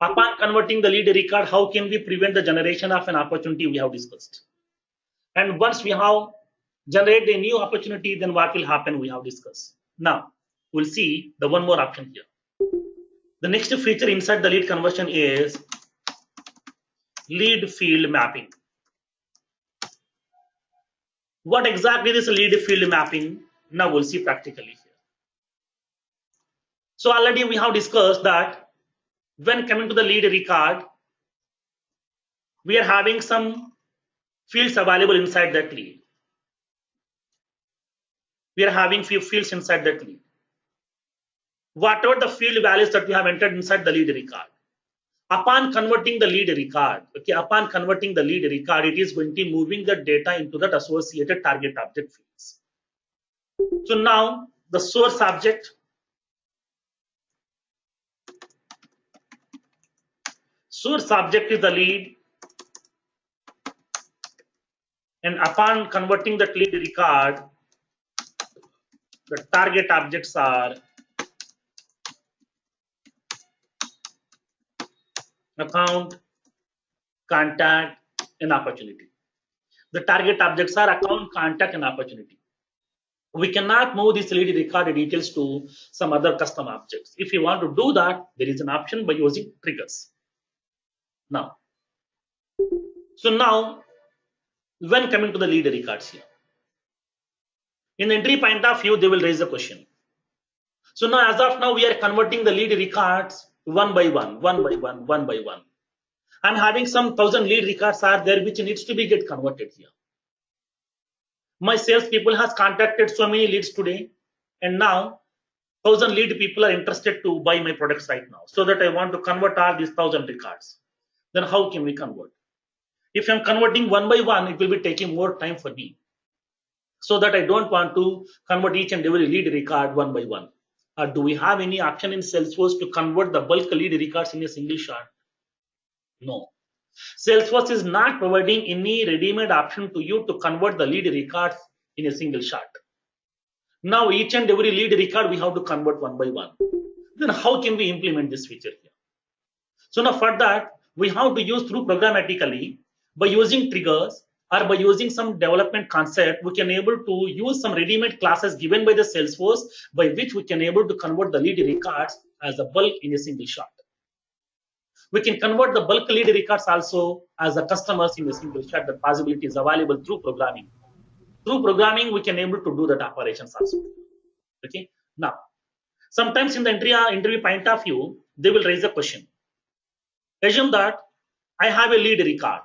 A: Upon converting the lead record, how can we prevent the generation of an opportunity we have discussed? And once we have generated a new opportunity, then what will happen we have discussed. Now, we'll see the one more option here. The next feature inside the lead conversion is lead field mapping. What exactly is lead field mapping? Now we'll see practically here. So already we have discussed that when coming to the lead record, we are having some fields available inside that lead. We are having few fields inside that lead. Whatever the field values that we have entered inside the lead record, upon converting the lead record, it is going to be moving the data into that associated target object fields. So now the source object, is the lead, and upon converting that lead record, the target objects are account, contact, and opportunity. The target objects are account, contact, and opportunity. We cannot move this lead record details to some other custom objects. If you want to do that, there is an option by using triggers. Now, when coming to the lead records here, in the entry point of view, they will raise a question. So now, as of now, we are converting the lead records one by one. I'm having some 1,000 lead records are there which needs to be get converted here. My sales people has contacted so many leads today, and now 1,000 lead people are interested to buy my products right now. So that I want to convert all these 1,000 records. Then how can we convert? If I'm converting one by one, it will be taking more time for me. So that I don't want to convert each and every lead record one by one. Do we have any option in Salesforce to convert the bulk lead records in a single shot? No. Salesforce is not providing any ready-made option to you to convert the lead records in a single shot. Now each and every lead record we have to convert one by one. Then how can we implement this feature here? So now for that, we have to use through programmatically by using triggers or by using some development concept, we can able to use some ready-made classes given by the Salesforce by which we can able to convert the lead records as a bulk in a single shot. We can convert the bulk lead records also as a customers in a single shot. The possibility is available through programming. Through programming, we can able to do that operations also. Okay. Now, sometimes in the interview point of view, they will raise a question. Assume that I have a lead record.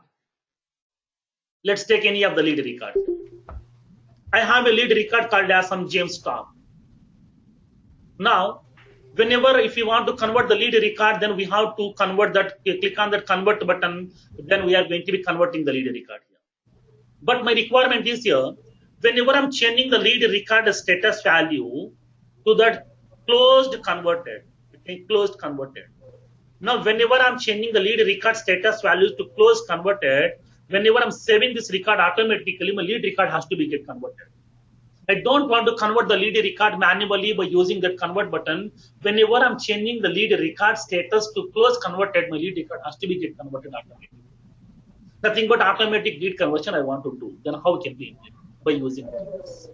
A: Let's take any of the lead record. I have a lead record called as some James Tom. Now, whenever if you want to convert the lead record, then we have to convert that, click on that convert button, then we are going to be converting the lead record here. But my requirement is here, whenever I'm changing the lead record status value to that closed converted, okay, closed converted. Now, whenever I'm changing the lead record status values to closed converted, whenever I'm saving this record automatically, my lead record has to be get converted. I don't want to convert the lead record manually by using that convert button. Whenever I'm changing the lead record status to close converted, my lead record has to be get converted automatically. Nothing but automatic lead conversion I want to do. Then how can we implement? By using triggers.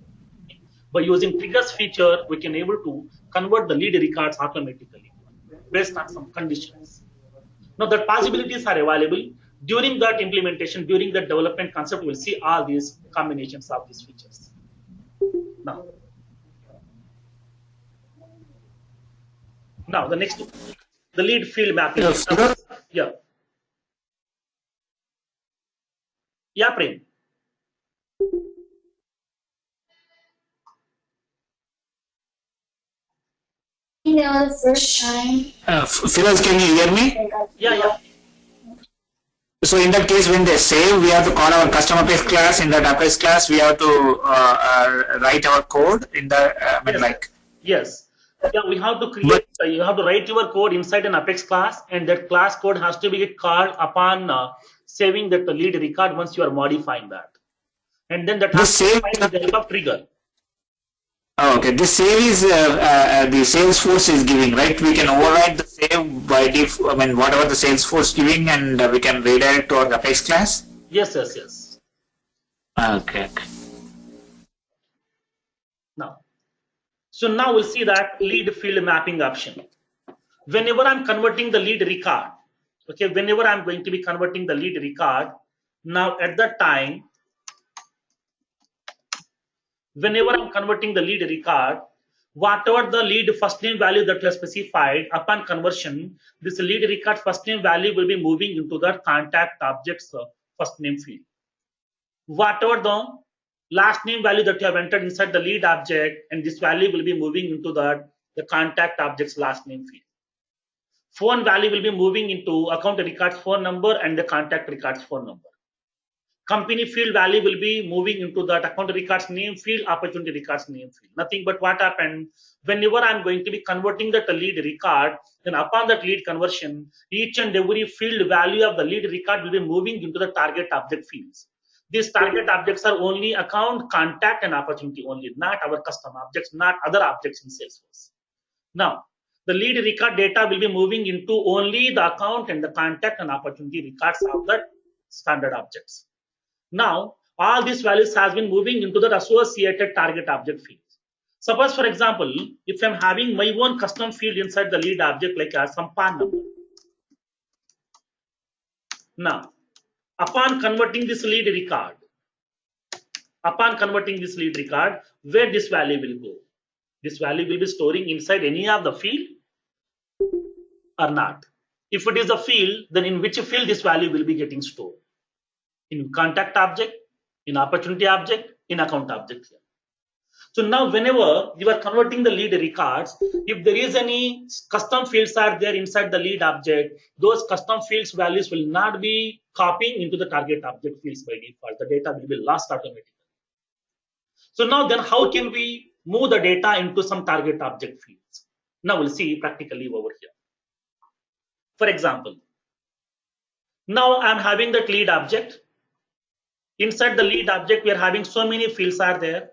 A: By using triggers feature, we can able to convert the lead records automatically based on some conditions. Now that possibilities are available. During that implementation, during that development concept, we'll see all these combinations of these features. Now the next, the lead field mapping. Yeah. Yeah, Prem.
C: First time. Firoz, can you hear me?
A: Yeah.
C: So in that case, when they save, we have to call our custom Apex class. In that Apex class, we have to write our code in the
A: Yes. Yeah, we have to create. You have to write your code inside an Apex class, and that class code has to be called upon saving that lead record once you are modifying that. and then that
C: This
A: has to
C: save,
A: be with the help of trigger.
C: oh, okay, this save is the Salesforce is giving, right? We can override the save by I mean, whatever the Salesforce giving, and we can redirect to our Apex class.
A: Yes, yes, yes.
C: Okay.
A: Now, so now we'll see that lead field mapping option. Whenever I'm converting the lead record, okay, whenever I'm going to be converting the lead record, now at that time, whenever I'm converting the lead record, whatever the lead first name value that was specified upon conversion, this lead record first name value will be moving into the contact object's first name field. Whatever the last name value that you have entered inside the lead object, and this value will be moving into the contact object's last name field. Phone value will be moving into account records phone number and the contact records phone number. Company field value will be moving into that account records name field, opportunity records name field. Nothing but what happened, whenever I'm going to be converting that lead record, then upon that lead conversion, each and every field value of the lead record will be moving into the target object fields. These target objects are only account, contact, and opportunity only, not our custom objects, not other objects in Salesforce. Now, the lead record data will be moving into only the account and the contact and opportunity records of the standard objects. Now, all these values has been moving into the associated target object fields. Suppose, for example, if I'm having my own custom field inside the lead object, like some PAN number. Now, upon converting this lead record, where this value will go? This value will be storing inside any of the field or not. If it is a field, then in which field this value will be getting stored? In contact object, in opportunity object, in account object. So now whenever you are converting the lead records, if there is any custom fields are there inside the lead object, those custom fields values will not be copying into the target object fields by default. The data will be lost automatically. So now then how can we move the data into some target object fields? Now we'll see practically over here. For example, now I'm having that lead object. Inside the lead object, we are having so many fields are there.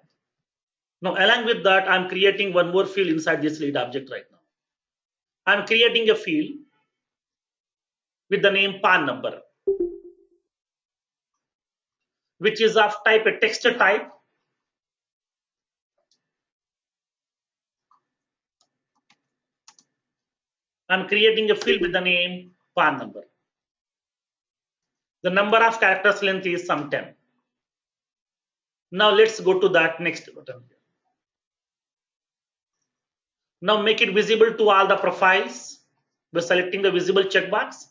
A: Now, along with that, I'm creating one more field inside this lead object right now. I'm creating a field with the name PAN number, which is of type a text type. I'm creating a field with the name PAN number. The number of characters length is some 10. Now let's go to that next button here. Now make it visible to all the profiles by selecting the visible checkbox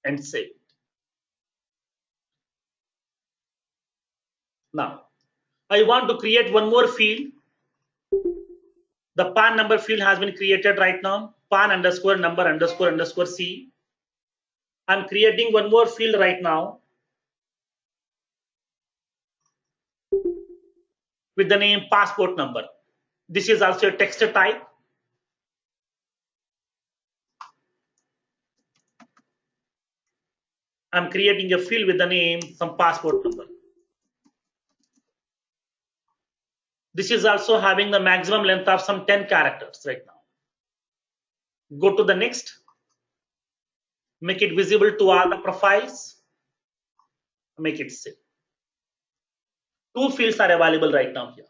A: and save it. Now I want to create one more field. The PAN number field has been created right now. PAN underscore number underscore underscore C. I'm creating one more field right now with the name passport number. This is also a text type. I'm creating a field with the name some passport number. This is also having the maximum length of some 10 characters right now. Go to the next. Make it visible to all the profiles. Make it save. Two fields are available right now here.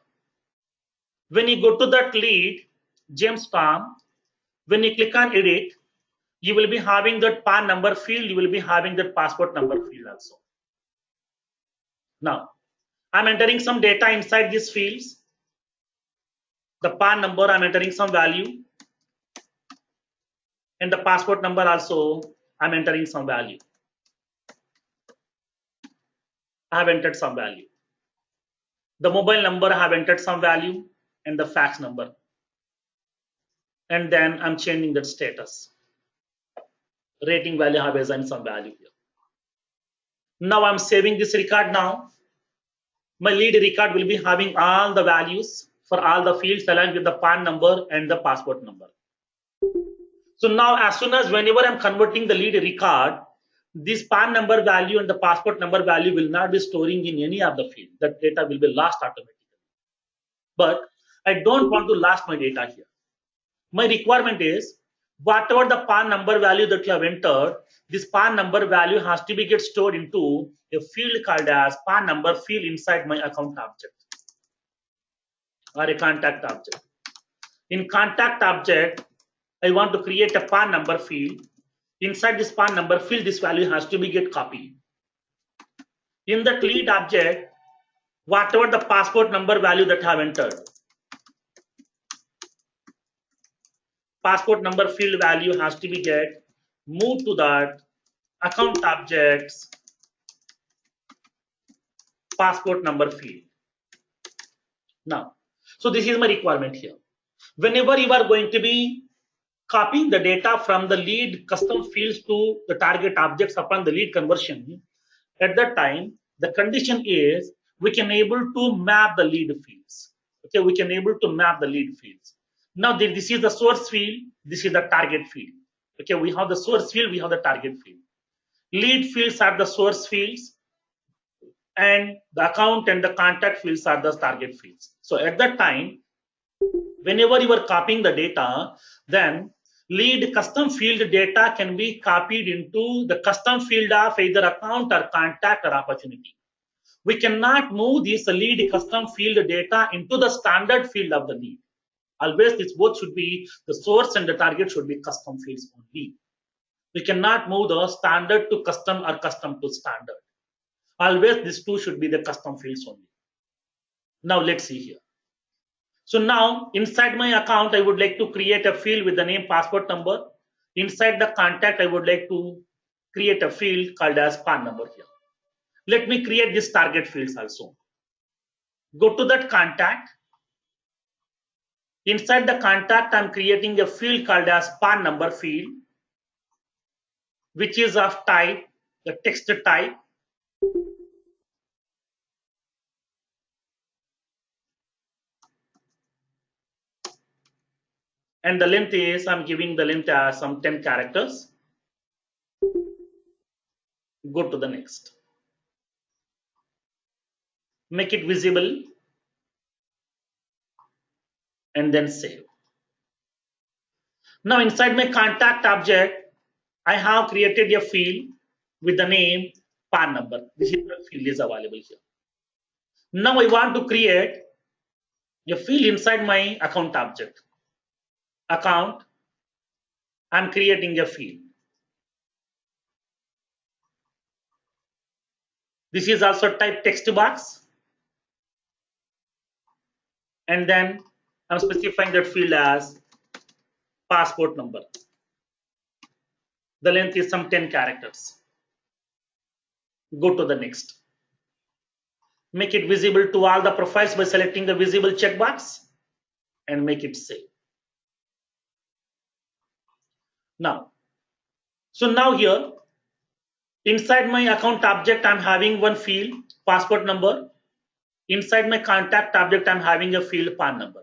A: When you go to that lead, James Tom, when you click on edit, you will be having that PAN number field, you will be having that passport number field also. Now, I'm entering some data inside these fields. The PAN number, I'm entering some value. And the passport number also, I'm entering some value. I have entered some value. The mobile number, I have entered some value, and the fax number. And then I'm changing that status. Rating value, I have assigned some value here. Now I'm saving this record now. My lead record will be having all the values for all the fields along with the PAN number and the passport number. So now as soon as whenever I'm converting the lead record, this PAN number value and the passport number value will not be storing in any of the field. That data will be lost automatically. But I don't want to lost my data here. My requirement is whatever the PAN number value that you have entered, this PAN number value has to be get stored into a field called as PAN number field inside my account object or a contact object. In contact object, I want to create a PAN number field. Inside this PAN number field, this value has to be get copied. In that lead object, whatever the passport number value that I have entered, passport number field value has to be get moved to that account objects passport number field. Now, so this is my requirement here. Whenever you are going to be copying the data from the lead custom fields to the target objects upon the lead conversion, at that time, the condition is we can able to map the lead fields. Okay, we can able to map the lead fields. Now, this is the source field, this is the target field. Okay, we have the source field, we have the target field. Lead fields are the source fields, and the account and the contact fields are the target fields. So at that time, whenever you are copying the data, then lead custom field data can be copied into the custom field of either account or contact or opportunity. We cannot move this lead custom field data into the standard field of the lead. Always this both should be, the source and the target should be custom fields only. We cannot move the standard to custom or custom to standard. Always these two should be the custom fields only. Now let's see here. So now inside my account, I would like to create a field with the name passport number. Inside the contact, I would like to create a field called as PAN number here. Let me create this target fields also. Go to that contact. Inside the contact, I'm creating a field called as PAN number field, which is of type, the text type. And the length is, I'm giving the length as some 10 characters. Go to the next. Make it visible. And then save. Now inside my contact object, I have created a field with the name PAN number. This is the field is available here. Now I want to create a field inside my account object. Account, I'm creating a field. This is also type text box. And then I'm specifying that field as passport number. The length is some 10 characters. Go to the next. Make it visible to all the profiles by selecting the visible checkbox and make it save. Now, so now here, inside my account object, I'm having one field, passport number. Inside my contact object, I'm having a field PAN number.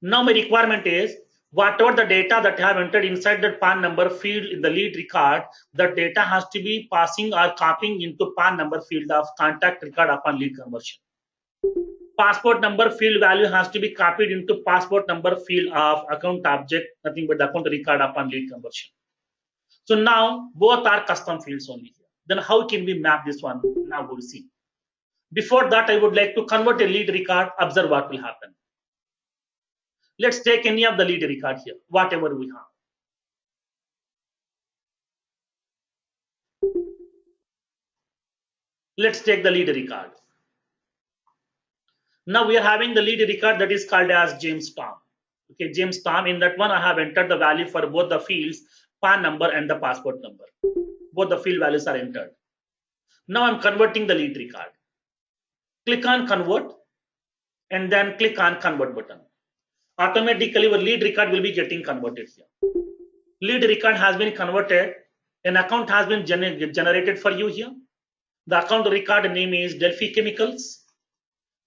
A: Now my requirement is, whatever the data that I have entered inside that PAN number field in the lead record, the data has to be passing or copying into PAN number field of contact record upon lead conversion. Passport number field value has to be copied into passport number field of account object, nothing but the account record upon lead conversion. So now both are custom fields only here. Then how can we map this one? Now we'll see. Before that, I would like to convert a lead record. Observe what will happen. Let's take any of the lead record here, whatever we have. Let's take the lead record. Now we are having the lead record that is called as James Tom. Okay, James Tom. In that one, I have entered the value for both the fields, PAN number and the passport number. Both the field values are entered. Now I'm converting the lead record. Click on convert and then click on convert button. Automatically your lead record will be getting converted here. Lead record has been converted. An account has been generated for you here. The account record name is Delphi Chemicals.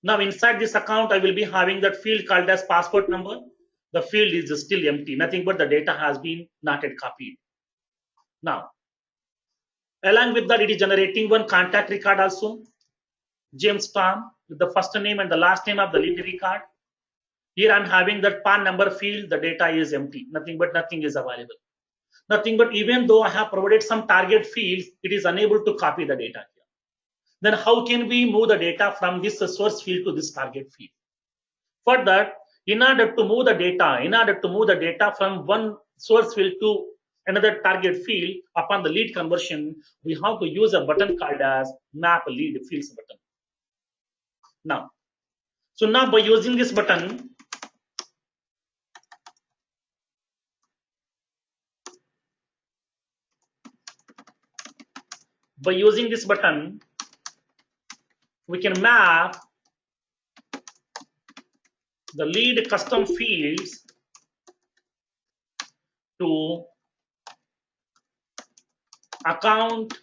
A: Now inside this account, I will be having that field called as passport number. The field is still empty, nothing but the data has been not yet copied. Now, Along with that, it is generating one contact record also, James Tom, with the first name and the last name of the lead record. Here I'm having that PAN number field, the data is empty, nothing is available. Nothing but even though I have provided some target fields, it is unable to copy the data here. Then how can we move the data from this source field to this target field? For that, in order to move the data from one source field to another target field upon the lead conversion, we have to use a button called as map lead fields button. Now by using this button, we can map the lead custom fields to account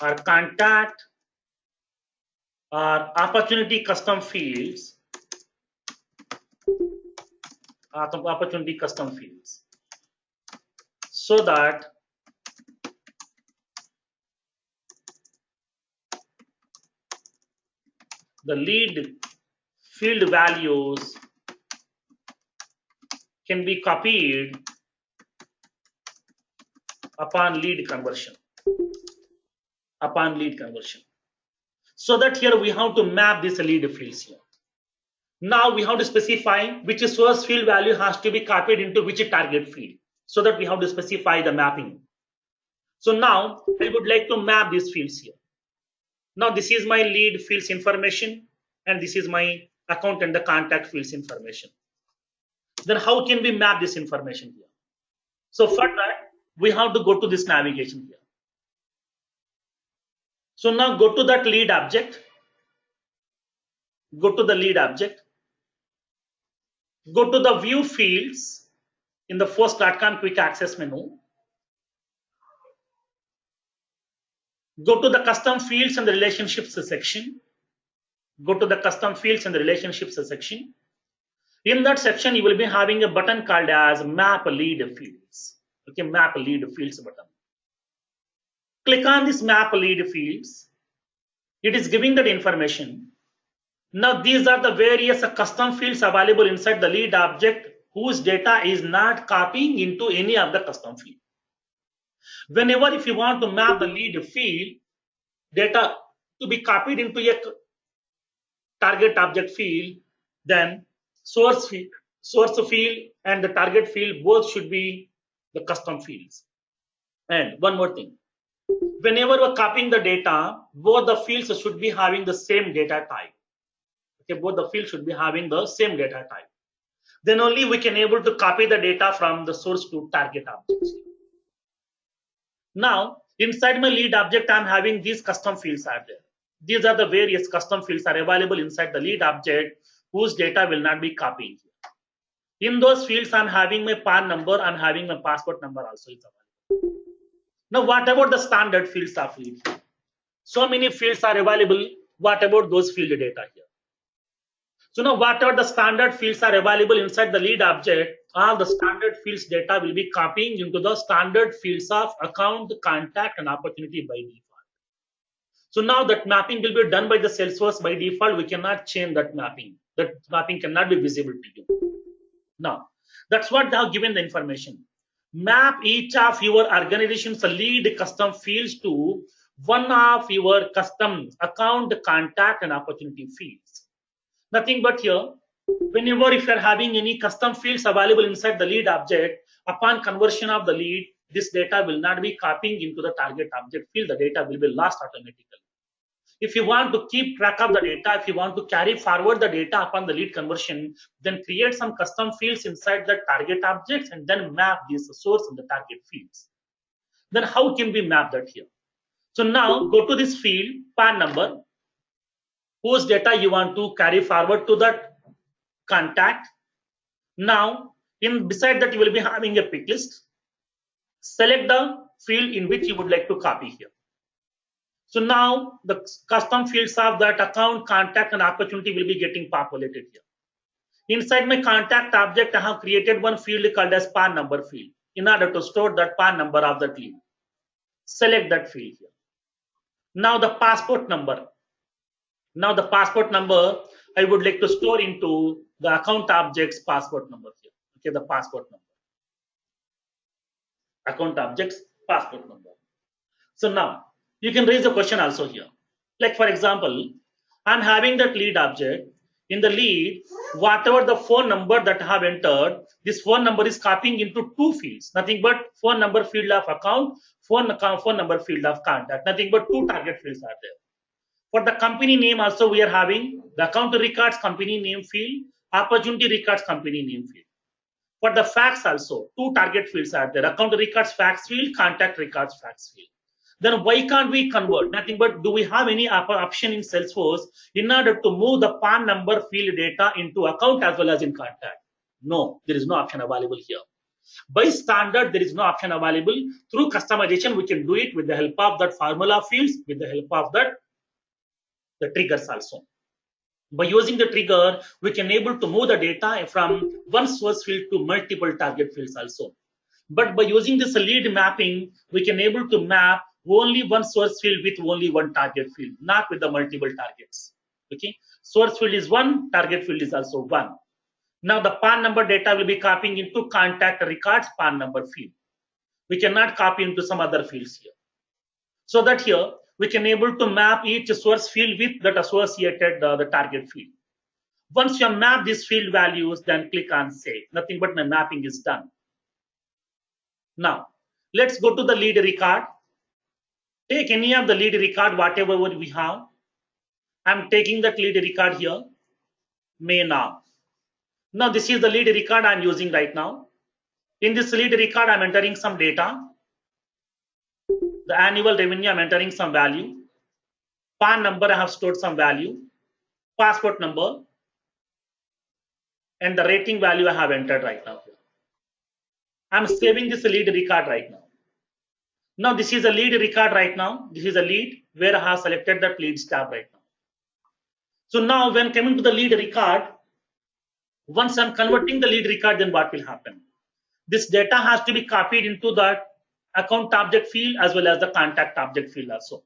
A: or contact or opportunity custom fields, so that the lead field values can be copied upon lead conversion. So that here we have to map these lead fields here. Now we have to specify which source field value has to be copied into which target field, so that we have to specify the mapping. So now I would like to map these fields here. Now this is my lead fields information and this is my account and the contact fields information. Then how can we map this information here? So for that, we have to go to this navigation here. So now go to that lead object. Go to the lead object. Go to the view fields in the Force.com quick access menu. Go to the custom fields and the relationships section. In that section, you will be having a button called as map lead fields. Okay, map lead fields button. Click on this map lead fields. It is giving that information. Now these are the various custom fields available inside the lead object whose data is not copying into any of the custom field. Whenever if you want to map the lead field data to be copied into a target object field, then source field and the target field both should be the custom fields. And one more thing, whenever we're copying the data, both the fields should be having the same data type. Okay, both the fields should be having the same data type. Then only we can able to copy the data from the source to target objects. Now inside my lead object, I'm having these custom fields are there. These are the various custom fields are available inside the lead object whose data will not be copied. In those fields, I'm having my PAN number, I'm having my passport number also is available. Now, what about the standard fields of lead? So many fields are available. What about those field data here? So now, whatever the standard fields are available inside the lead object, all the standard fields data will be copying into the standard fields of account, contact, and opportunity by default. So now that mapping will be done by the Salesforce by default. We cannot change that mapping. That mapping cannot be visible to you. Now, that's what they have given the information. Map each of your organization's lead custom fields to one of your custom account, contact, and opportunity fields. Nothing but here, whenever if you are having any custom fields available inside the lead object, upon conversion of the lead, this data will not be copying into the target object field. The data will be lost automatically. If you want to keep track of the data, if you want to carry forward the data upon the lead conversion, then create some custom fields inside the target objects and then map this source in the target fields. Then how can we map that here? So now go to this field, PAN number, whose data you want to carry forward to that contact. Now, beside that, you will be having a pick list. Select the field in which you would like to copy here. So now the custom fields of that account, contact, and opportunity will be getting populated here. Inside my contact object, I have created one field called as PAN number field in order to store that PAN number of that lead. Select that field here. Now the passport number. Now the passport number I would like to store into the account object's passport number here. Okay, the passport number. Account object's passport number. So now you can raise a question also here. Like for example, I'm having that lead object. In the lead, whatever the phone number that I have entered, this phone number is copying into two fields, nothing but phone number field of account, phone number field of contact, nothing but two target fields are there. For the company name also we are having the account records company name field, opportunity records company name field. For the facts also, two target fields are there, account records facts field, contact records facts field. Then why can't we convert? Nothing but, do we have any option in Salesforce in order to move the PAN number field data into account as well as in contact? No, there is no option available here. By standard, there is no option available. Through customization, we can do it with the help of that formula fields, with the help of that the triggers also. By using the trigger, we can able to move the data from one source field to multiple target fields also. But by using this lead mapping, we can able to map only one source field with only one target field, not with the multiple targets. Okay, source field is one, target field is also one. Now the PAN number data will be copying into contact records PAN number field. We cannot copy into some other fields here. So that here we can able to map each source field with that associated the target field. Once you map these field values, then click on save. Nothing but my mapping is done. Now let's go to the lead record. Take any of the lead record, whatever we have. I'm taking that lead record here. May now. Now this is the lead record I'm using right now. In this lead record, I'm entering some data. The annual revenue, I'm entering some value. PAN number, I have stored some value. Passport number. And the rating value I have entered right now. I'm saving this lead record right now. Now this is a lead record right now. This is a lead where I have selected that leads tab right now. So now when coming to the lead record, once I'm converting the lead record, then what will happen? This data has to be copied into that account object field as well as the contact object field also.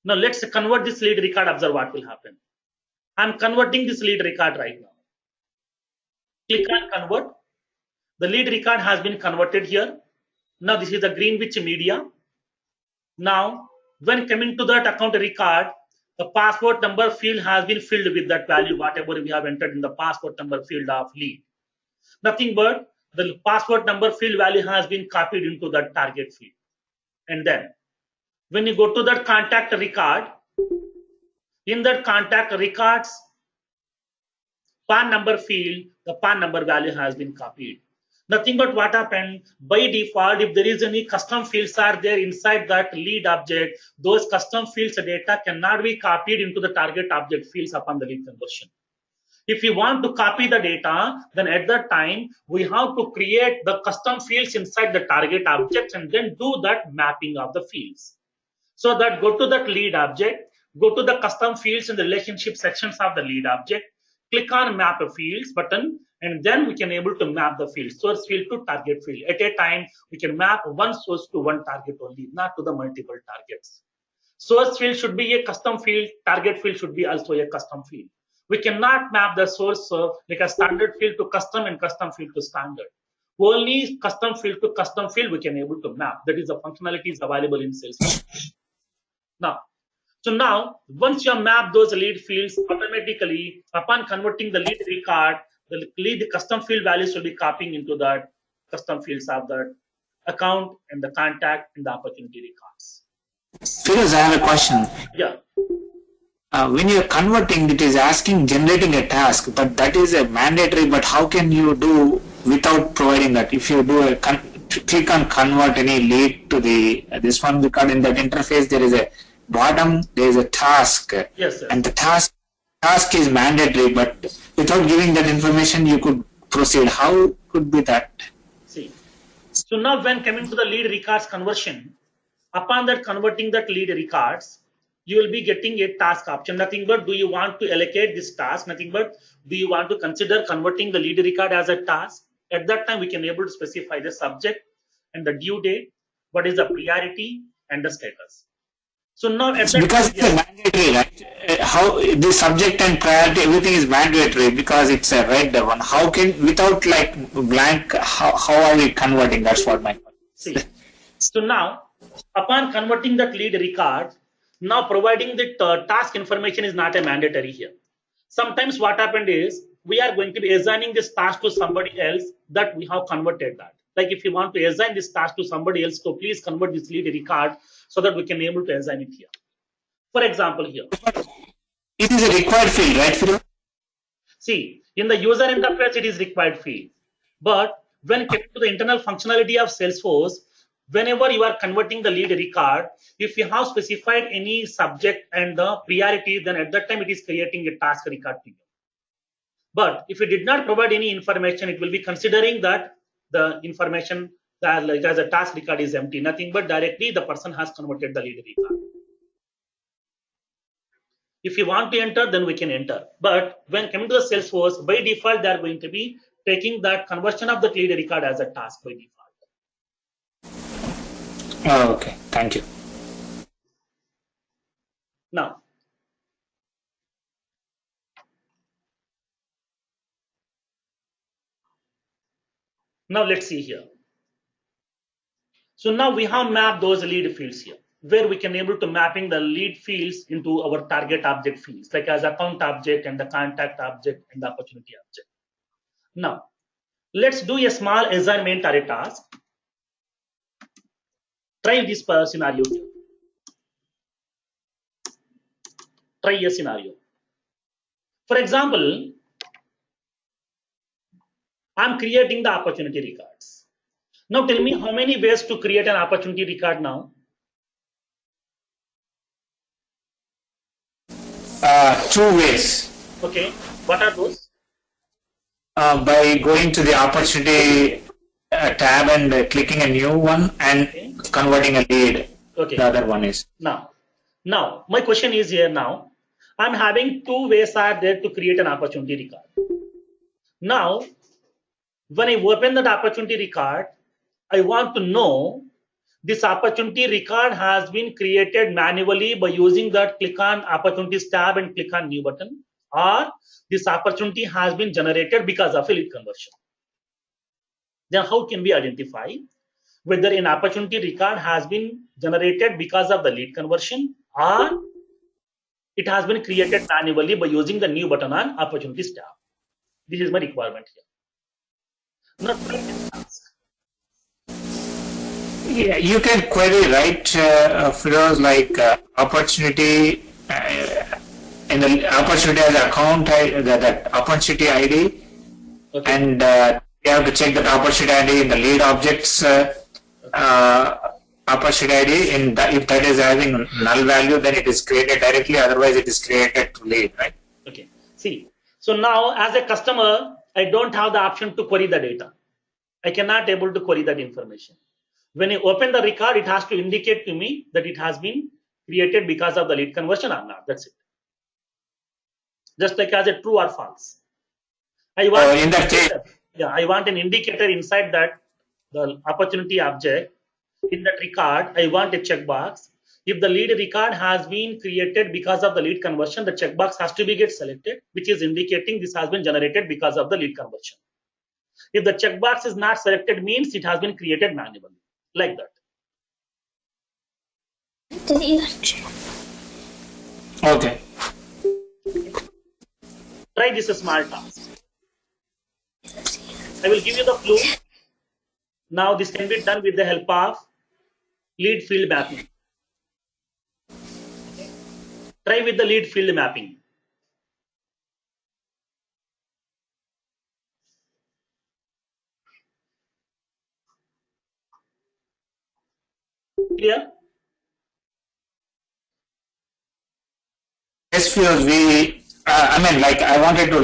A: Now let's convert this lead record, observe what will happen. I'm converting this lead record right now. Click on convert. The lead record has been converted here. Now this is the Greenwich Media. Now when coming to that account record, the passport number field has been filled with that value, whatever we have entered in the passport number field of lead. Nothing but the passport number field value has been copied into that target field. And then when you go to that contact record, in that contact records PAN number field, the PAN number value has been copied. Nothing but what happened, by default, if there is any custom fields are there inside that lead object, those custom fields data cannot be copied into the target object fields upon the lead conversion. If you want to copy the data, then at that time, we have to create the custom fields inside the target object and then do that mapping of the fields. So that go to that lead object, go to the custom fields in the relationship sections of the lead object, click on map a fields button, and then we can able to map the field, source field to target field. At a time, we can map one source to one target only, not to the multiple targets. Source field should be a custom field, target field should be also a custom field. We cannot map the source like a standard field to custom and custom field to standard. Only custom field to custom field we can able to map. That is the functionality is available in Salesforce. So now, once you map those lead fields, automatically upon converting the lead record, the lead custom field values will be copying into that custom fields of that account and the contact and the opportunity records.
C: Firoz, I have a question.
A: Yeah.
C: When you're converting, it is asking generating a task, but that is a mandatory. But how can you do without providing that? If you do a click on convert any lead to the this one, because in that interface there is a bottom, there is a task.
A: Yes, sir.
C: And the task is mandatory, but without giving that information, you could proceed. How could be that?
A: See, so now when coming to the lead records conversion, upon that converting that lead records, you will be getting a task option. Nothing but do you want to allocate this task? Nothing but do you want to consider converting the lead record as a task? At that time, we can able to specify the subject and the due date, what is the priority, and the status. So now at that
C: Because
A: time,
C: it's a mandatory, right? How the subject and priority, everything is mandatory because it's a red one. How can, without like blank, how are we converting? That's what my question.
A: see. So now, upon converting that lead record, now providing the task information is not a mandatory here. Sometimes what happened is we are going to be assigning this task to somebody else that we have converted that. Like if you want to assign this task to somebody else, so please convert this lead record so that we can be able to assign it here. For example, here.
C: It is a required field, right, Firoz?
A: See, in the user interface, it is required field. But when kept to the internal functionality of Salesforce, whenever you are converting the lead record, if you have specified any subject and the priority, then at that time it is creating a task record to you. But if you did not provide any information, it will be considering that the information that like as a task record is empty, nothing but directly the person has converted the lead record. If you want to enter, then we can enter. But when coming to the Salesforce, by default, they are going to be taking that conversion of the lead record as a task by default.
C: Oh, okay. Thank you.
A: Now, let's see here. So now we have mapped those lead fields here, where we can able to mapping the lead fields into our target object fields, like as account object and the contact object and the opportunity object. Now, let's do a small assignment or a task. Try this scenario here. Try a scenario. For example, I'm creating the opportunity records. Now tell me how many ways to create an opportunity record now?
C: 2 ways.
A: Okay, what are those?
C: By going to the opportunity tab and clicking a new one and
A: Okay.
C: converting a lead.
A: Okay.
C: The other one is.
A: Now, my question is here now. I'm having 2 ways are there to create an opportunity record. Now, when I open that opportunity record, I want to know this opportunity record has been created manually by using that click on opportunities tab and click on new button, or this opportunity has been generated because of a lead conversion. Then how can we identify whether an opportunity record has been generated because of the lead conversion or it has been created manually by using the new button on opportunities tab? This is my requirement here. Now, try this task.
C: Yeah, you can query, right, Firoz, like opportunity in the opportunity as account, that opportunity ID,
A: Okay.
C: and you have to check that opportunity ID in the lead objects opportunity ID. If that is having null value, then it is created directly. Otherwise, it is created to lead, right?
A: Okay. See, so now as a customer, I don't have the option to query the data. I cannot able to query that information. When you open the record, it has to indicate to me that it has been created because of the lead conversion or not. That's it. Just like as a true or false. I want
C: in that case,
A: I want an indicator inside that the opportunity object. In that record, I want a checkbox. If the lead record has been created because of the lead conversion, the checkbox has to be get selected, which is indicating this has been generated because of the lead conversion. If the checkbox is not selected, means it has been created manually, like that.
C: okay.
A: Try this small task. I will give you the clue. Now this can be done with the help of lead field mapping. Try with the lead field mapping. Clear?
C: Yes, Firoz, I wanted to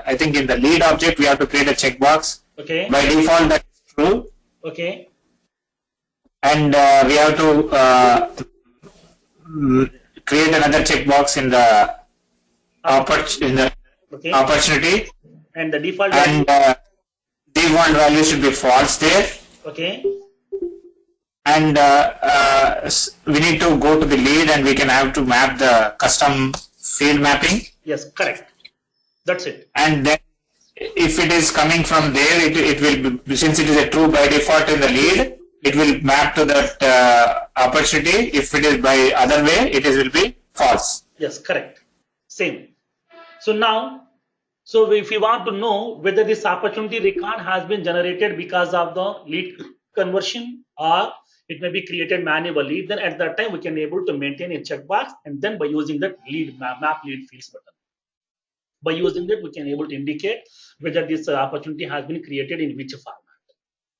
C: I think in the lead object, we have to create a checkbox.
A: Okay.
C: By default, that's true.
A: Okay.
C: And we have to create another checkbox in the
A: Okay.
C: opportunity,
A: And the default
C: and default value should be false there.
A: okay.
C: and we need to go to the lead and we can have to map the custom field mapping.
A: Yes, correct. That's it.
C: And then if it is coming from there, it will be, since it is a true by default in the lead, it will map to that opportunity. If it is by other way, will be false.
A: Yes, correct. Same. So now, so if we want to know whether this opportunity record has been generated because of the lead conversion or it may be created manually, then at that time we can able to maintain a checkbox, and then by using that lead map lead fields button. By using that, we can able to indicate whether this opportunity has been created in which format.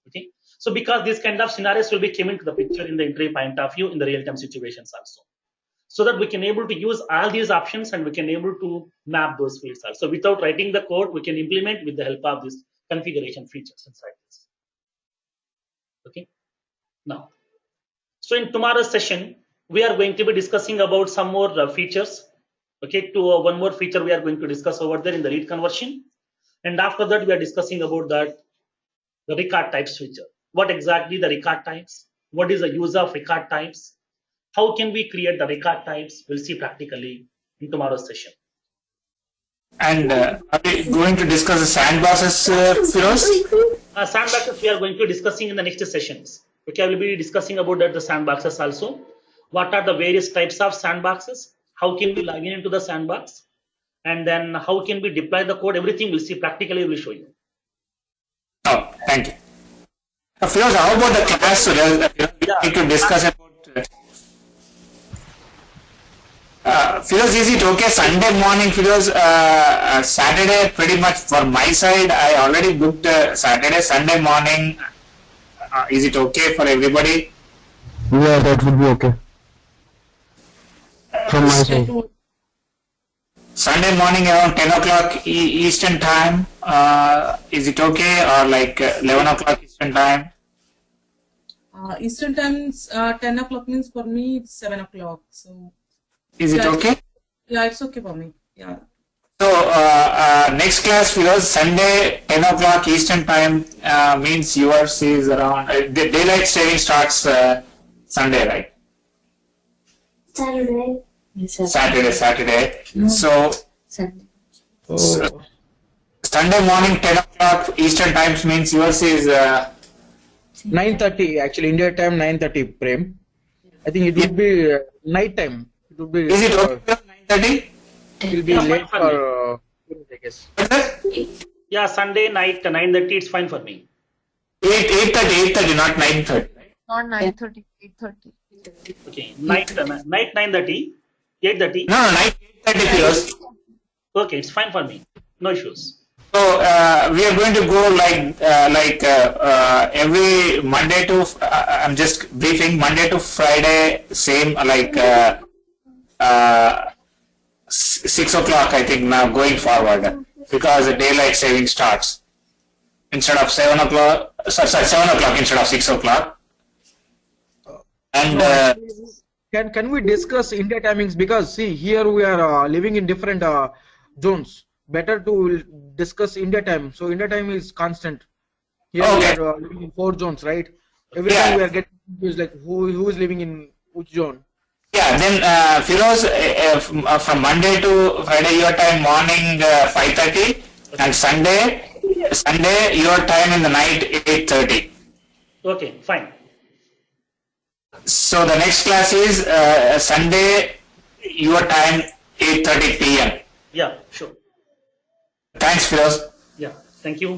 A: Okay. So because these kind of scenarios will be coming to the picture in the interview point of view in the real-time situations also, so that we can able to use all these options and we can able to map those fields also. Without writing the code, we can implement with the help of this configuration features inside this. Okay. Now, so in tomorrow's session, we are going to be discussing about some more features. Okay, to one more feature we are going to discuss over there in the lead conversion, and after that we are discussing about that the record types feature. What exactly the record types? What is the use of record types? How can we create the record types? We'll see practically in tomorrow's session.
C: And are we going to discuss the sandboxes, Firoz?
A: Sandboxes we are going to be discussing in the next sessions. Okay, I will be discussing about that the sandboxes also. What are the various types of sandboxes? How can we log in into the sandbox? And then how can we deploy the code? Everything we'll see practically, we'll show you.
C: Oh, thank you. Firoz, how about the class? We need to discuss about. Firoz, is it okay Sunday morning? Firoz, Saturday pretty much for my side. I already booked Saturday, Sunday morning. Is it okay for everybody?
F: Yeah, that would be okay. From my side.
C: Sunday morning around 10 o'clock Eastern time. Is it okay, or like 11 o'clock Eastern time?
D: Eastern time, 10 o'clock means for me it's 7 o'clock. So
C: is it okay?
D: Yeah, it's okay for me. Yeah.
C: So next class, Firoz, Sunday 10 o'clock Eastern time means yours is around the daylight saving starts Sunday, right?
G: Saturday.
C: Saturday. So,
G: Sunday.
C: so Sunday morning 10 o'clock Eastern times means yours is
H: 9:30 actually India time 9:30 Prem. I think it would be night time. It would be.
C: Is it okay? 9:30?
H: It will be
A: Yeah,
H: late
A: fine
H: for I guess.
A: Yeah, Sunday night 9:30 it's fine for me.
C: 8:30, not 9:30.
G: Not 9:30, 8:30.
A: Okay, night 9:30, 8:30.
C: No, night 8:30, Firoz.
A: Okay, it's fine for me. No issues.
C: So we are going to go like every Monday to I'm just briefing Monday to Friday, same like 6 o'clock I think now going forward, because the daylight saving starts instead of 7 o'clock. Sorry, 7 o'clock instead of 6 o'clock. And
H: Can we discuss India timings, because see here we are living in different zones. Better to discuss India time. So India time is constant. Here
C: Okay.
H: we are living in 4 zones, right? Every
C: Yeah.
H: time we are getting confused, like who is living in which zone.
C: yeah, then Firoz, from Monday to Friday your time morning 5:30, and Sunday your time in the night 8:30.
A: Okay, fine.
C: So the next class is Sunday your time 8:30 p.m.
A: Yeah, sure.
C: Thanks, Firoz.
A: Yeah, thank you.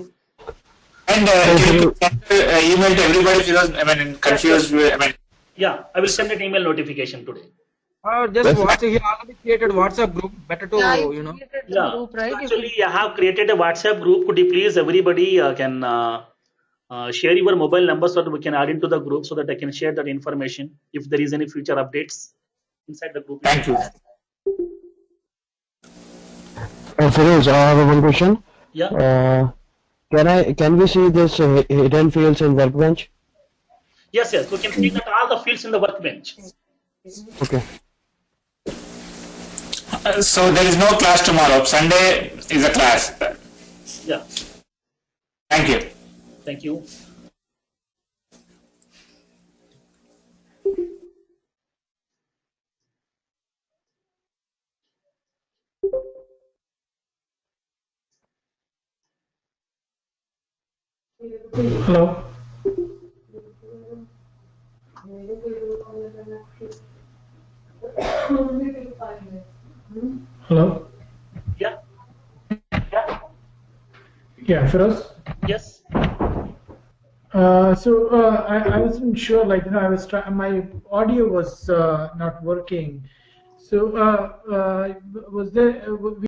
C: And you can email to everybody, Firoz. I mean, confused.
A: Yeah, I will send an email notification today.
H: Just WhatsApp. He already created WhatsApp group. Better to
G: Yeah,
H: you know.
G: created the
A: Yeah,
G: group, right?
A: actually, I have created a WhatsApp group. Could you please, everybody can share your mobile number so that we can add into the group, so that I can share that information if there is any future updates inside the group.
C: Thank you.
F: Firoz, I have one question.
A: Yeah.
F: Can we see this hidden fields in Workbench?
A: Yes, we can see that all the fields in the workbench.
F: Okay.
C: So there is no class tomorrow. Sunday is a class.
A: Yeah,
C: Thank you.
A: thank you.
B: Hello. Hello.
A: Yeah.
B: Yeah, Firoz.
A: Yes.
B: I wasn't sure, like, you know, I was my audio was not working. So was there